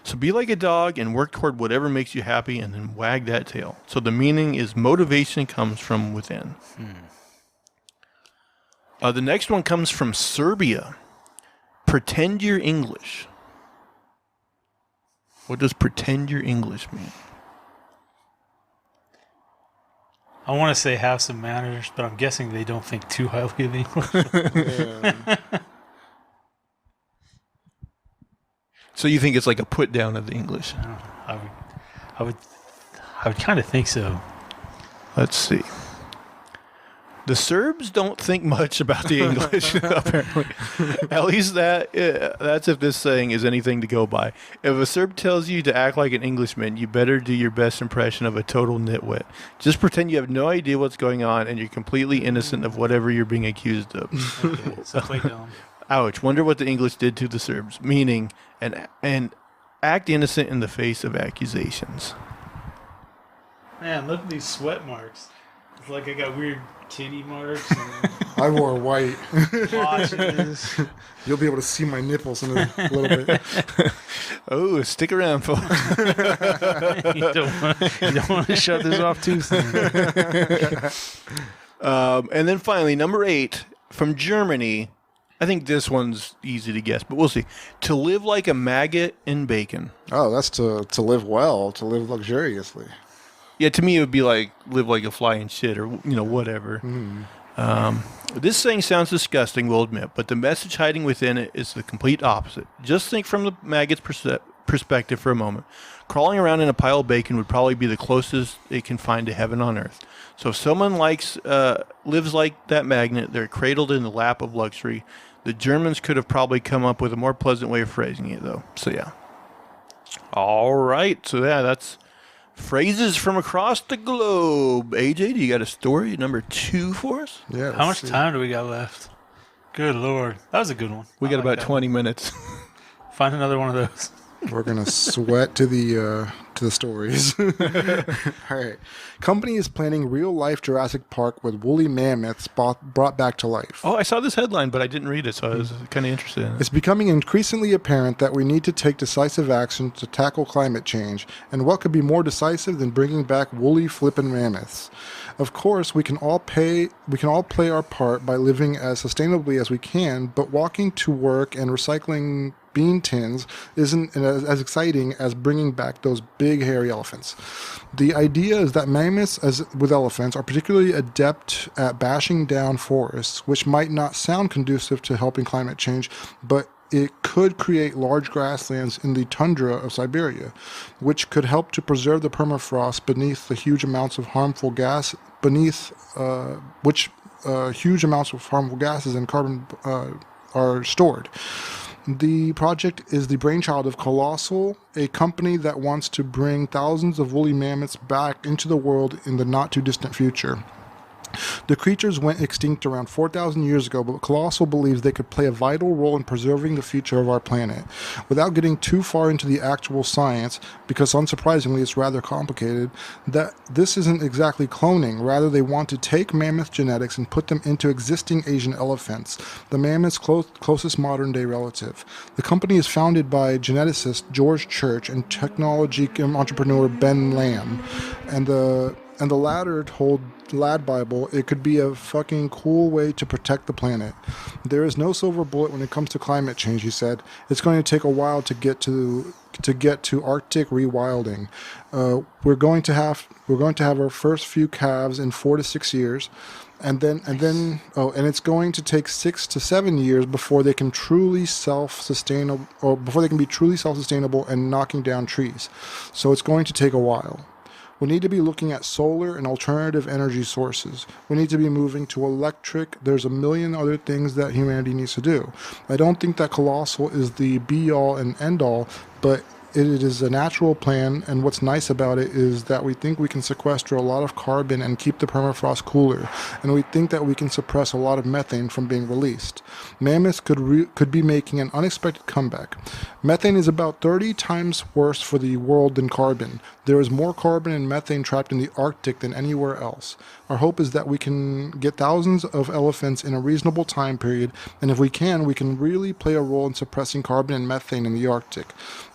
So be like a dog and work toward whatever makes you happy and then wag that tail. So the meaning is motivation comes from within. The next one comes from Serbia. Pretend you're English. What does pretend you're English mean? I want to say have some manners, but I'm guessing they don't think too highly of English. Yeah. So you think it's like a put down of the English? I would kind of think so. Let's see. The Serbs don't think much about the English, apparently. At least that's if this saying is anything to go by. If a Serb tells you to act like an Englishman, you better do your best impression of a total nitwit. Just pretend you have no idea what's going on and you're completely innocent of whatever you're being accused of. Okay, so play dumb. Ouch. Wonder what the English did to the Serbs. Meaning, and act innocent in the face of accusations. Man, look at these sweat marks. It's like I got weird titty marks and I wore white. blotches. You'll be able to see my nipples in a little bit. Oh, stick around, folks. You don't want to shut this off too soon. And then finally, number 8, from Germany. I think this one's easy to guess, but we'll see. To live like a maggot in bacon. Oh, that's to live well, to live luxuriously. Yeah, to me it would be like live like a fly in shit or, whatever. This saying sounds disgusting, we'll admit, but the message hiding within it is the complete opposite. Just think from the maggot's perspective for a moment. Crawling around in a pile of bacon would probably be the closest it can find to heaven on earth. So if someone lives like that magnet, they're cradled in the lap of luxury. The Germans could have probably come up with a more pleasant way of phrasing it, though. So, yeah. All right. So, yeah, that's phrases from across the globe. AJ, do you got a story number 2 for us? Yeah. How much time do we got left? Good Lord. That was a good one. We got like about that 20 minutes. Find another one of those. We're gonna sweat to the stories. All right. Company is planning real-life Jurassic Park with woolly mammoths brought back to life. Oh, I saw this headline, but I didn't read it, so I was kind of interested in it. It's becoming increasingly apparent that we need to take decisive action to tackle climate change, and what could be more decisive than bringing back woolly flippin' mammoths? Of course, we can all play our part by living as sustainably as we can, but walking to work and recycling bean tins isn't as exciting as bringing back those big hairy elephants. The idea is that mammoths, as with elephants, are particularly adept at bashing down forests, which might not sound conducive to helping climate change, but it could create large grasslands in the tundra of Siberia, which could help to preserve the permafrost beneath the huge amounts of harmful gas which huge amounts of harmful gases and carbon are stored. The project is the brainchild of Colossal, a company that wants to bring thousands of woolly mammoths back into the world in the not-too-distant future. The creatures went extinct around 4,000 years ago, but Colossal believes they could play a vital role in preserving the future of our planet. Without getting too far into the actual science, because unsurprisingly it's rather complicated, that this isn't exactly cloning. Rather, they want to take mammoth genetics and put them into existing Asian elephants, the mammoth's closest modern-day relative. The company is founded by geneticist George Church and technology entrepreneur Ben Lamb, and the latter told Lad Bible it could be a fucking cool way to protect the planet. There is no silver bullet when it comes to climate change, he said. It's going to take a while to get to Arctic rewilding. We're going to have our first few calves in 4 to 6 years, and it's going to take 6 to 7 years before they can truly self-sustainable, or before they can be truly self-sustainable and knocking down trees. So it's going to take a while. We need to be looking at solar and alternative energy sources. We need to be moving to electric. There's a million other things that humanity needs to do. I don't think that Colossal is the be-all and end-all, but it is a natural plan, and what's nice about it is that we think we can sequester a lot of carbon and keep the permafrost cooler, and we think that we can suppress a lot of methane from being released. Mammoths could be making an unexpected comeback. Methane is about 30 times worse for the world than carbon. There is more carbon and methane trapped in the Arctic than anywhere else. Our hope is that we can get thousands of elephants in a reasonable time period, and if we can really play a role in suppressing carbon and methane in the Arctic.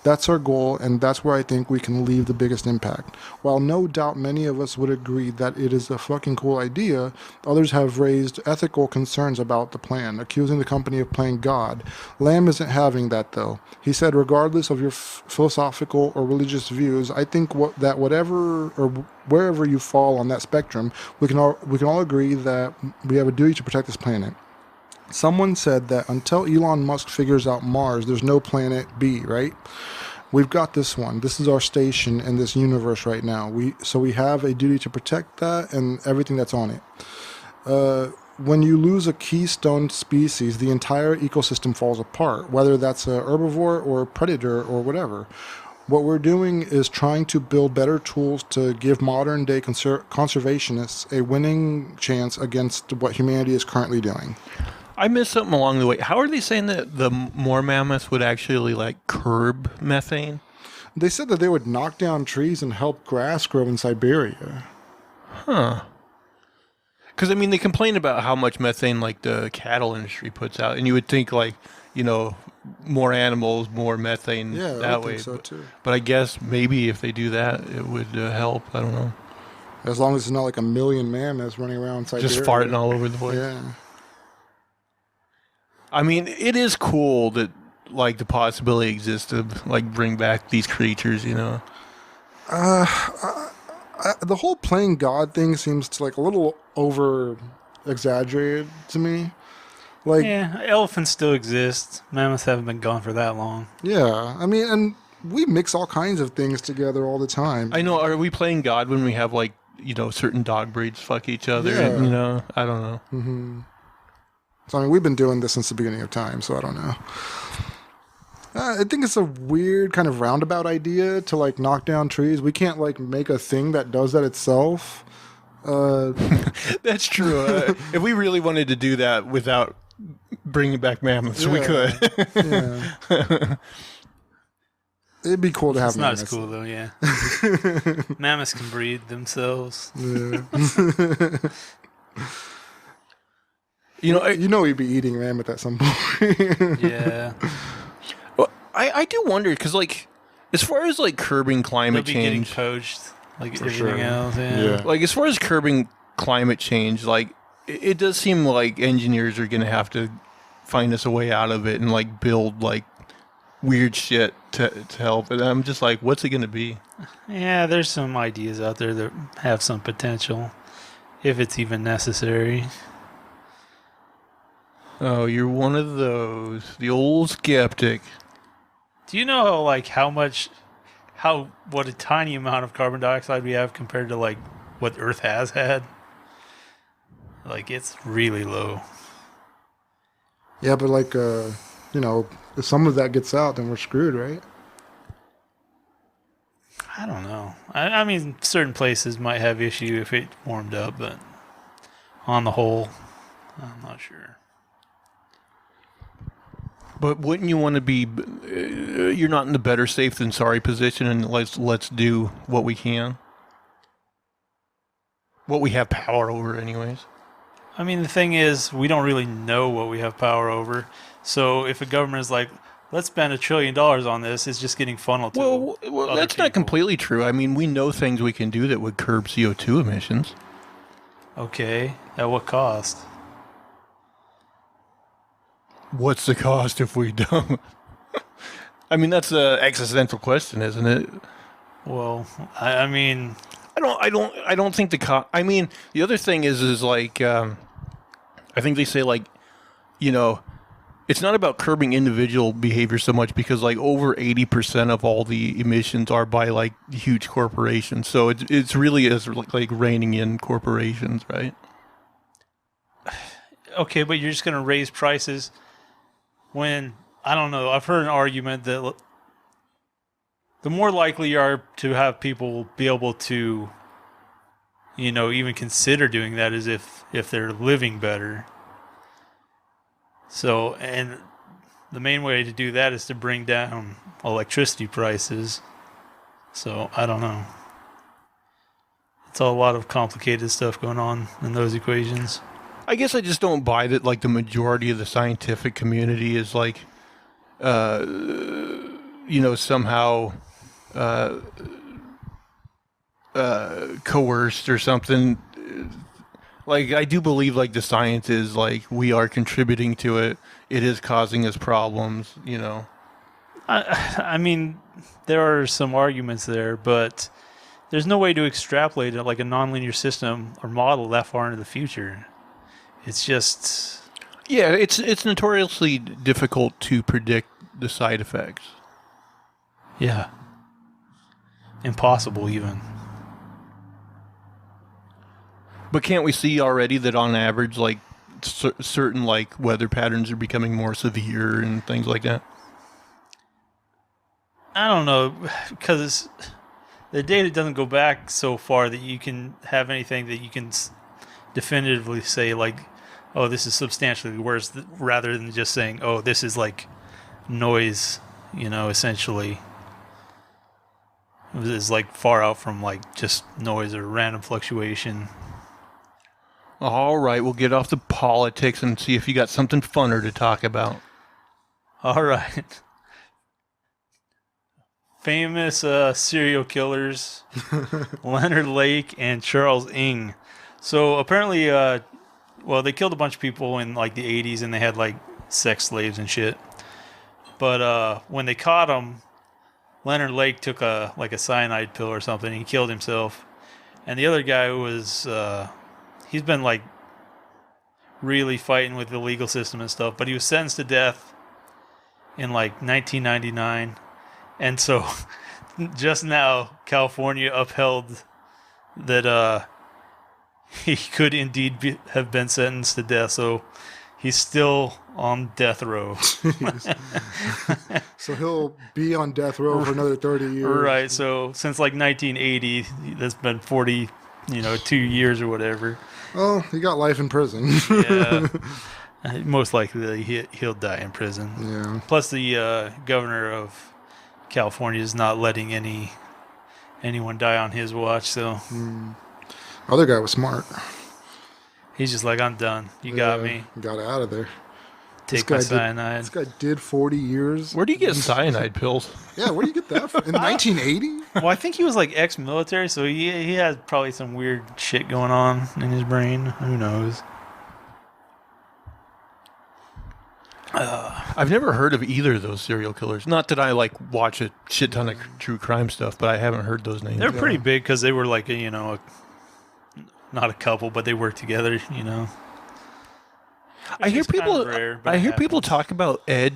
That's our goal, and that's where I think we can leave the biggest impact. While no doubt many of us would agree that it is a fucking cool idea, others have raised ethical concerns about the plan, accusing the company of playing God. Lamb isn't having that, though. He said, regardless of your philosophical or religious views, I think whatever or wherever you fall on that spectrum, we can all agree that we have a duty to protect this planet. Someone said that until Elon Musk figures out Mars, there's no planet B, right? We've got this one. This is our station in this universe right now. We have a duty to protect that and everything that's on it. When you lose a keystone species, the entire ecosystem falls apart, whether that's a herbivore or a predator or whatever. What we're doing is trying to build better tools to give modern-day conservationists a winning chance against what humanity is currently doing. I missed something along the way. How are they saying that the more mammoths would actually like curb methane? They said that they would knock down trees and help grass grow in Siberia. Huh. Because, I mean, they complain about how much methane like the cattle industry puts out, and you would think like, more animals, more methane that way. Think so too. But I guess maybe if they do that, it would help. I don't know. As long as it's not like a million mammoths running around Siberia. Just farting all over the place. Yeah. I mean, it is cool that like the possibility exists to like bring back these creatures, The whole playing God thing seems to like a little over exaggerated to me. Like, yeah, elephants still exist. Mammoths haven't been gone for that long. Yeah, I mean, and we mix all kinds of things together all the time. I know. Are we playing God when we have like certain dog breeds fuck each other? Yeah. And, I don't know. Mm-hmm. So I mean, we've been doing this since the beginning of time, so I don't know. I think it's a weird kind of roundabout idea to like knock down trees. We can't like make a thing that does that itself. That's true. If we really wanted to do that without bringing back mammoths, we could. Yeah. It'd be cool to have it's mammoths. Not as cool though, yeah. Mammoths can breed themselves. Yeah. We'd be eating mammoth at some point. Yeah. Well, I do wonder because like as far as like curbing climate They'll be getting change, poached like For everything sure. else. Yeah. like as far as curbing climate change, like it does seem like engineers are going to have to find us a way out of it and like build like weird shit to help. And I'm just like, what's it going to be? Yeah, there's some ideas out there that have some potential, if it's even necessary. Oh, you're one of those, the old skeptic. Do you know what a tiny amount of carbon dioxide we have compared to like what Earth has had? Like, it's really low. Yeah, but like, if some of that gets out, then we're screwed, right? I don't know. I mean, certain places might have issue if it warmed up, but on the whole, I'm not sure. But wouldn't you want to be? You're not in the better safe than sorry position, and let's do what we can, what we have power over, anyways. I mean, the thing is, we don't really know what we have power over. So if a government is like, let's spend $1 trillion on this, it's just getting funneled to. Well, that's not completely true. I mean, we know things we can do that would curb CO2 emissions. Okay, at what cost? What's the cost if we don't? I mean, that's an existential question, isn't it? Well, I mean, I don't think the cost. I mean, the other thing is like, I think they say like, it's not about curbing individual behavior so much because like over 80% of all the emissions are by like huge corporations. So it's really is like reining in corporations, right? okay, but you're just going to raise prices when, I don't know, I've heard an argument that the more likely you are to have people be able to, even consider doing that is if they're living better. So, and the main way to do that is to bring down electricity prices. So, I don't know. It's a lot of complicated stuff going on in those equations. I guess I just don't buy that like the majority of the scientific community is like, somehow coerced or something. Like, I do believe like the science is like we are contributing to it. It is causing us problems, I mean, there are some arguments there, but there's no way to extrapolate it like a nonlinear system or model that far into the future. It's just... Yeah, it's notoriously difficult to predict the side effects. Yeah. Impossible, even. But can't we see already that on average, like, certain, like, weather patterns are becoming more severe and things like that? I don't know, because the data doesn't go back so far that you can have anything that you can definitively say, like, oh, this is substantially worse, rather than just saying, oh, this is like noise, essentially. It is like far out from like just noise or random fluctuation. All right, we'll get off the politics and see if you got something funner to talk about. All right. Famous serial killers, Leonard Lake and Charles Ng. So apparently, they killed a bunch of people in like the 80s and they had like sex slaves and shit. But when they caught him, Leonard Lake took a cyanide pill or something and he killed himself. And the other guy was, he's been like really fighting with the legal system and stuff, but he was sentenced to death in like 1999. And so just now, California upheld that he could indeed have been sentenced to death. So he's still on death row. So he'll be on death row for another 30 years. Right. So since like 1980, that's been 40, 2 years or whatever. Oh, he got life in prison. Yeah. Most likely he'll die in prison. Yeah. Plus the governor of California is not letting anyone die on his watch. So Other guy was smart. he's just like, I'm done. You got me. Got out of there. Take my cyanide. This guy did 40 years. Where do you get cyanide pills? Yeah, where do you get that from? In 1980? Well, I think he was like ex-military, so he has probably some weird shit going on in his brain. Who knows? I've never heard of either of those serial killers. Not that I like watch a shit ton of true crime stuff, but I haven't heard those names. They're pretty big because they were like not a couple, but they worked together. I hear people. Rare, but I hear people talk about Ed.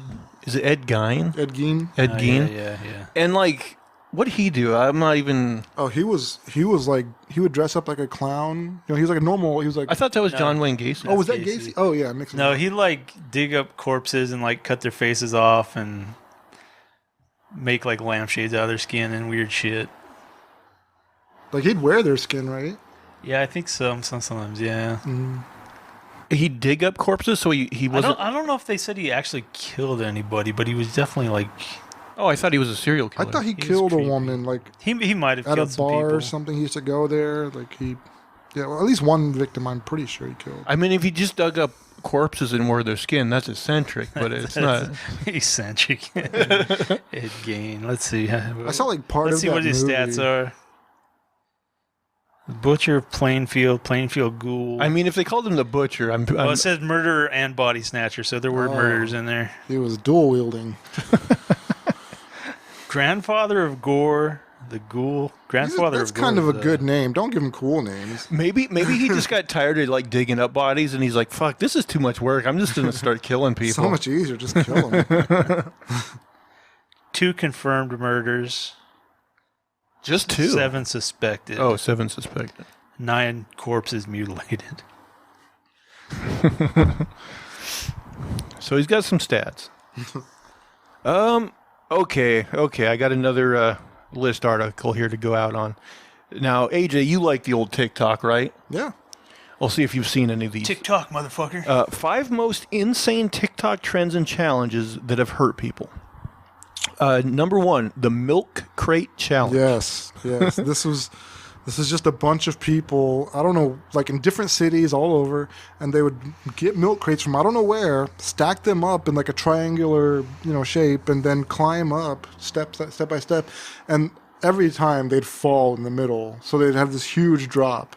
Is it Ed Gein? Ed Gein? Ed Gein. Yeah. And like, What'd he do? I'm not even. Oh, he was like he would dress up like a clown. You know, he was like a normal. He was like. I thought that was John Wayne Gacy. Oh, was that Gacy. Gacy? Oh yeah, I'm mixing. No, it up. he like dig up corpses and like cut their faces off and make like lampshades out of their skin and weird shit. Like he'd wear their skin, right? Yeah, I think so. Sometimes, yeah. He'd dig up corpses, so he wasn't. I don't know if they said he actually killed anybody, but he was definitely like. Oh, I thought he was a serial killer. I thought he was killed a creepy. woman like He might have at a killed some bar people. or something. He used to go there. Like yeah, well, at least one victim. I'm pretty sure he killed. I mean, if he just dug up corpses and wore their skin, that's eccentric, but it's not. Eccentric. Ed Gain. Let's see. I saw like part Let's of see that what his movie. stats are. Butcher of Plainfield Ghoul. I mean, if they called him the butcher, well, it says murderer and body snatcher, so there were murders in there. He was dual wielding. Grandfather of Gore, the Ghoul. Grandfather That's of Gore. kind of a is, good name. Don't give him cool names. maybe he just got tired of like digging up bodies, and he's like, "Fuck, this is too much work. I'm just gonna start killing people." So much easier. Just kill him. 2 confirmed murders. Just 2. 7 suspected. Oh, 7 suspected. 9 corpses mutilated. So he's got some stats. Okay. I got another list article here to go out on. Now, AJ, you like the old TikTok, right? Yeah. We'll see if you've seen any of these. TikTok, motherfucker. 5 most insane TikTok trends and challenges that have hurt people. Number 1, the milk crate challenge. Yes. This is just a bunch of people, I don't know, like in different cities all over, and they would get milk crates from I don't know where, stack them up in like a triangular, shape, and then climb up step by step, and every time they'd fall in the middle, so they'd have this huge drop.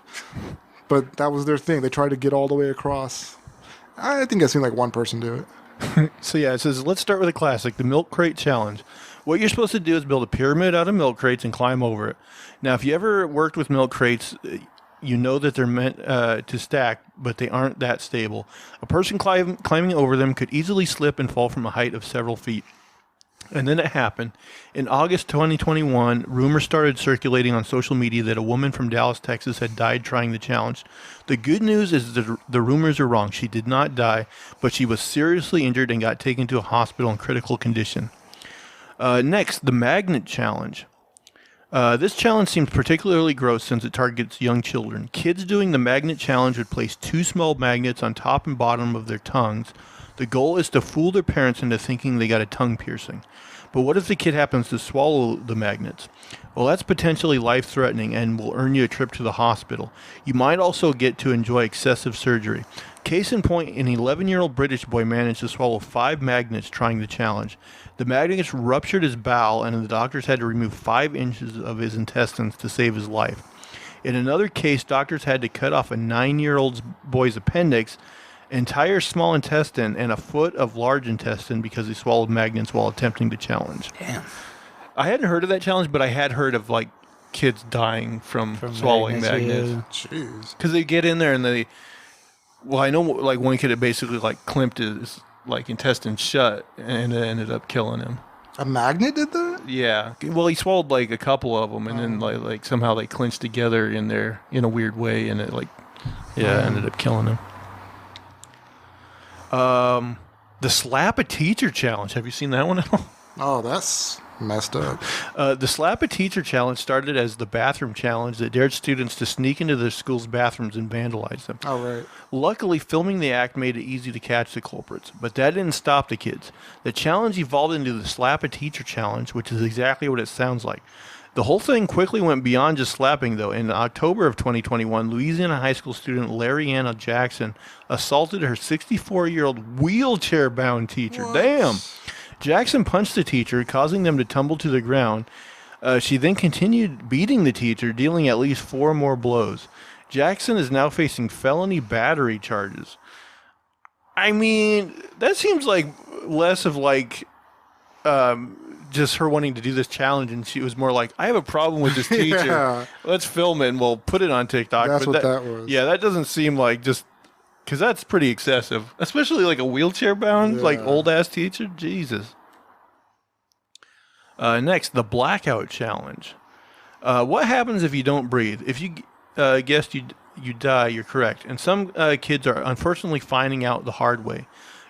But that was their thing. They tried to get all the way across. I think I've seen like one person do it. So yeah, it says, let's start with a classic, the milk crate challenge. What you're supposed to do is build a pyramid out of milk crates and climb over it. Now, if you ever worked with milk crates, you know that they're meant to stack, but they aren't that stable. A person climbing over them could easily slip and fall from a height of several feet. And then it happened. In August 2021, rumors started circulating on social media that a woman from Dallas, Texas had died trying the challenge. The good news is that the rumors are wrong. She did not die, but she was seriously injured and got taken to a hospital in critical condition. Next, the magnet challenge. This challenge seems particularly gross since it targets young children. Kids doing the magnet challenge would place 2 small magnets on top and bottom of their tongues. The goal is to fool their parents into thinking they got a tongue piercing. But what if the kid happens to swallow the magnets? Well, that's potentially life-threatening and will earn you a trip to the hospital. You might also get to enjoy excessive surgery. Case in point, an 11-year-old British boy managed to swallow 5 magnets trying the challenge. The magnets ruptured his bowel, and the doctors had to remove 5 inches of his intestines to save his life. In another case, doctors had to cut off a 9-year-old boy's appendix, entire small intestine, and a foot of large intestine because he swallowed magnets while attempting the challenge. Damn. I hadn't heard of that challenge, but I had heard of like kids dying from swallowing magnets. Jeez. Because they get in there and they, well, I know like one kid had basically like clamped his like intestines shut and it ended up killing him. A magnet did that? Yeah. Well, he swallowed like a couple of them and then like somehow they clinched together in there in a weird way and it like, ended up killing him. The slap a teacher challenge. Have you seen that one at all? Oh, that's messed up. The slap a teacher challenge started as the bathroom challenge that dared students to sneak into their school's bathrooms and vandalize them. Oh, right. Luckily, filming the act made it easy to catch the culprits, but that didn't stop the kids. The challenge evolved into the slap a teacher challenge, which is exactly what it sounds like. The whole thing quickly went beyond just slapping, though. In October of 2021, Louisiana high school student Larry Anna Jackson assaulted her 64-year-old wheelchair-bound teacher. What? Damn! Jackson punched the teacher, causing them to tumble to the ground. She then continued beating the teacher, dealing at least 4 more blows. Jackson is now facing felony battery charges. I mean, that seems like less of like... just her wanting to do this challenge, and she was more like, I have a problem with this teacher. Yeah. Let's film it and we'll put it on TikTok. That's But what that was. Yeah, that doesn't seem like just... Because that's pretty excessive. Especially like a wheelchair-bound, like Yeah. old-ass teacher. Jesus. Next, the Blackout Challenge. What happens if you don't breathe? If you guessed you die, you're correct. And some kids are unfortunately finding out the hard way.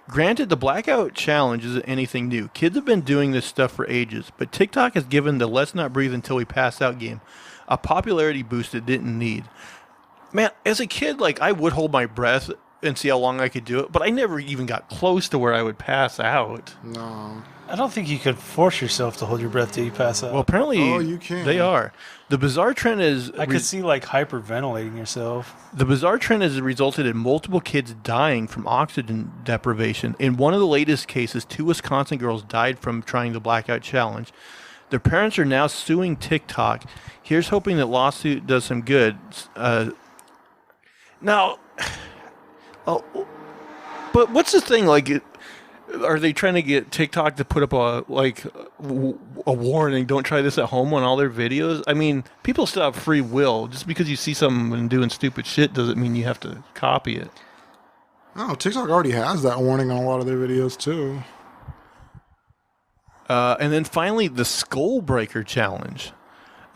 Granted, the Blackout Challenge isn't anything new. Kids have been doing this stuff for ages, but TikTok has given the let's not breathe until we pass out game a popularity boost it didn't need. Man, as a kid, like, I would hold my breath and see how long I could do it, but I never even got close to where I would pass out. No. I don't think you could force yourself to hold your breath till you pass out. Well, apparently you can. They are. The bizarre trend is... I could see, like, hyperventilating yourself. The bizarre trend has resulted in multiple kids dying from oxygen deprivation. In one of the latest cases, 2 Wisconsin girls died from trying the Blackout Challenge. Their parents are now suing TikTok. Here's hoping that lawsuit does some good. Now, but what's the thing? Like, are they trying to get TikTok to put up a warning? Don't try this at home on all their videos. I mean, people still have free will. Just because you see someone doing stupid shit doesn't mean you have to copy it. Oh, TikTok already has that warning on a lot of their videos too. And then finally, the Skull Breaker Challenge.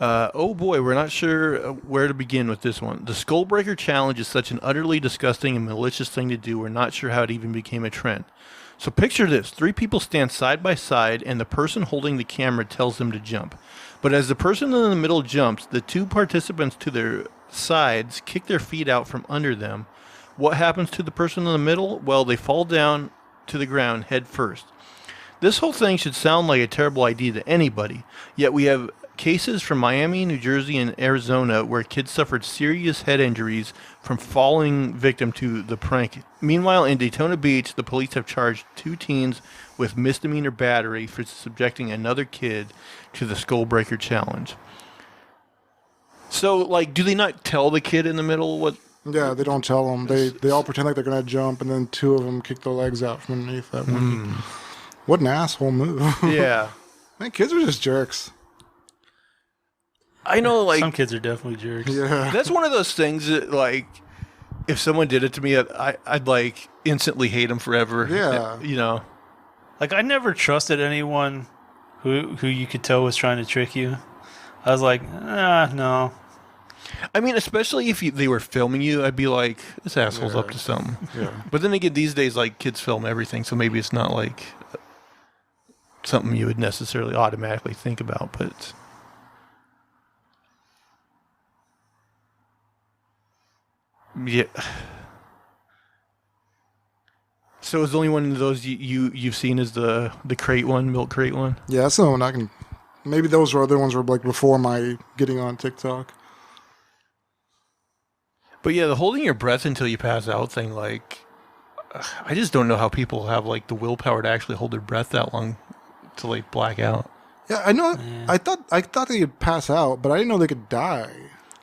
Oh boy, we're not sure where to begin with this one. The Skull Breaker Challenge is such an utterly disgusting and malicious thing to do, we're not sure how it even became a trend. So picture this. 3 people stand side by side, and the person holding the camera tells them to jump. But as the person in the middle jumps, the 2 participants to their sides kick their feet out from under them. What happens to the person in the middle? Well, they fall down to the ground head first. This whole thing should sound like a terrible idea to anybody, yet we have cases from Miami, New Jersey, and Arizona where kids suffered serious head injuries from falling victim to the prank. Meanwhile, in Daytona Beach, the police have charged 2 teens with misdemeanor battery for subjecting another kid to the Skull Breaker Challenge. So, like, do they not tell the kid in the middle what... Yeah, they don't tell them. They all pretend like they're going to jump, and then 2 of them kick their legs out from underneath that one. What an asshole move. Yeah. Man, kids are just jerks. I know, like... Some kids are definitely jerks. Yeah. That's one of those things that, like, if someone did it to me, I'd like, instantly hate them forever. Yeah. You know? Like, I never trusted anyone who you could tell was trying to trick you. I was like, no. I mean, especially if they were filming you, I'd be like, this asshole's up to something. Yeah. But then again, these days, like, kids film everything, so maybe it's not, like, something you would necessarily automatically think about, but... Yeah. So is the only one of those you've seen is the crate one, milk crate one? Yeah, that's the one I can... Maybe those were other ones were like before my getting on TikTok. But yeah, the holding your breath until you pass out thing, like, I just don't know how people have, like, the willpower to actually hold their breath that long to, like, black out. Yeah, I know. Yeah. I thought they could pass out, but I didn't know they could die.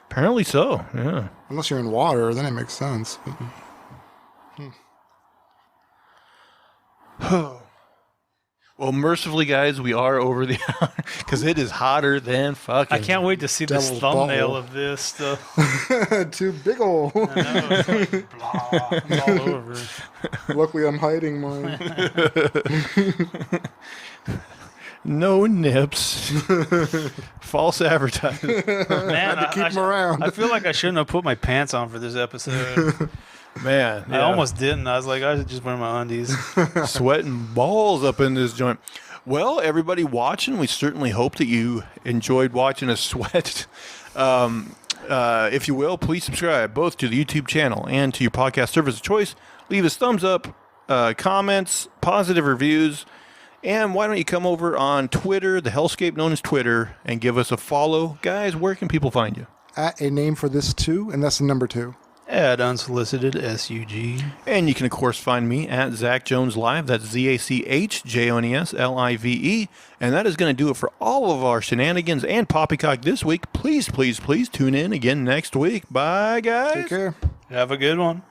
Apparently so, yeah. Unless you're in water, then it makes sense. Well, mercifully, guys, we are over the hour because it is hotter than fucking. I can't wait to see this thumbnail of this stuff. Too big ol'. I know, it's like, blah, it's all over. Luckily, I'm hiding mine. No nips. False advertising. Man, to keep them around. I feel like I shouldn't have put my pants on for this episode. Man, yeah. I almost didn't. I was like, I should just wear my undies. Sweating balls up in this joint. Well, everybody watching, we certainly hope that you enjoyed watching us sweat. If you will, please subscribe both to the YouTube channel and to your podcast service of choice. Leave us thumbs up, comments, positive reviews. And why don't you come over on Twitter, the hellscape known as Twitter, and give us a follow. Guys, where can people find you? At a name for this 2, and that's the number 2. At Unsolicited SUG. And you can, of course, find me at Zach Jones Live. That's ZachJonesLive. And that is going to do it for all of our shenanigans and poppycock this week. Please, please, please tune in again next week. Bye, guys. Take care. Have a good one.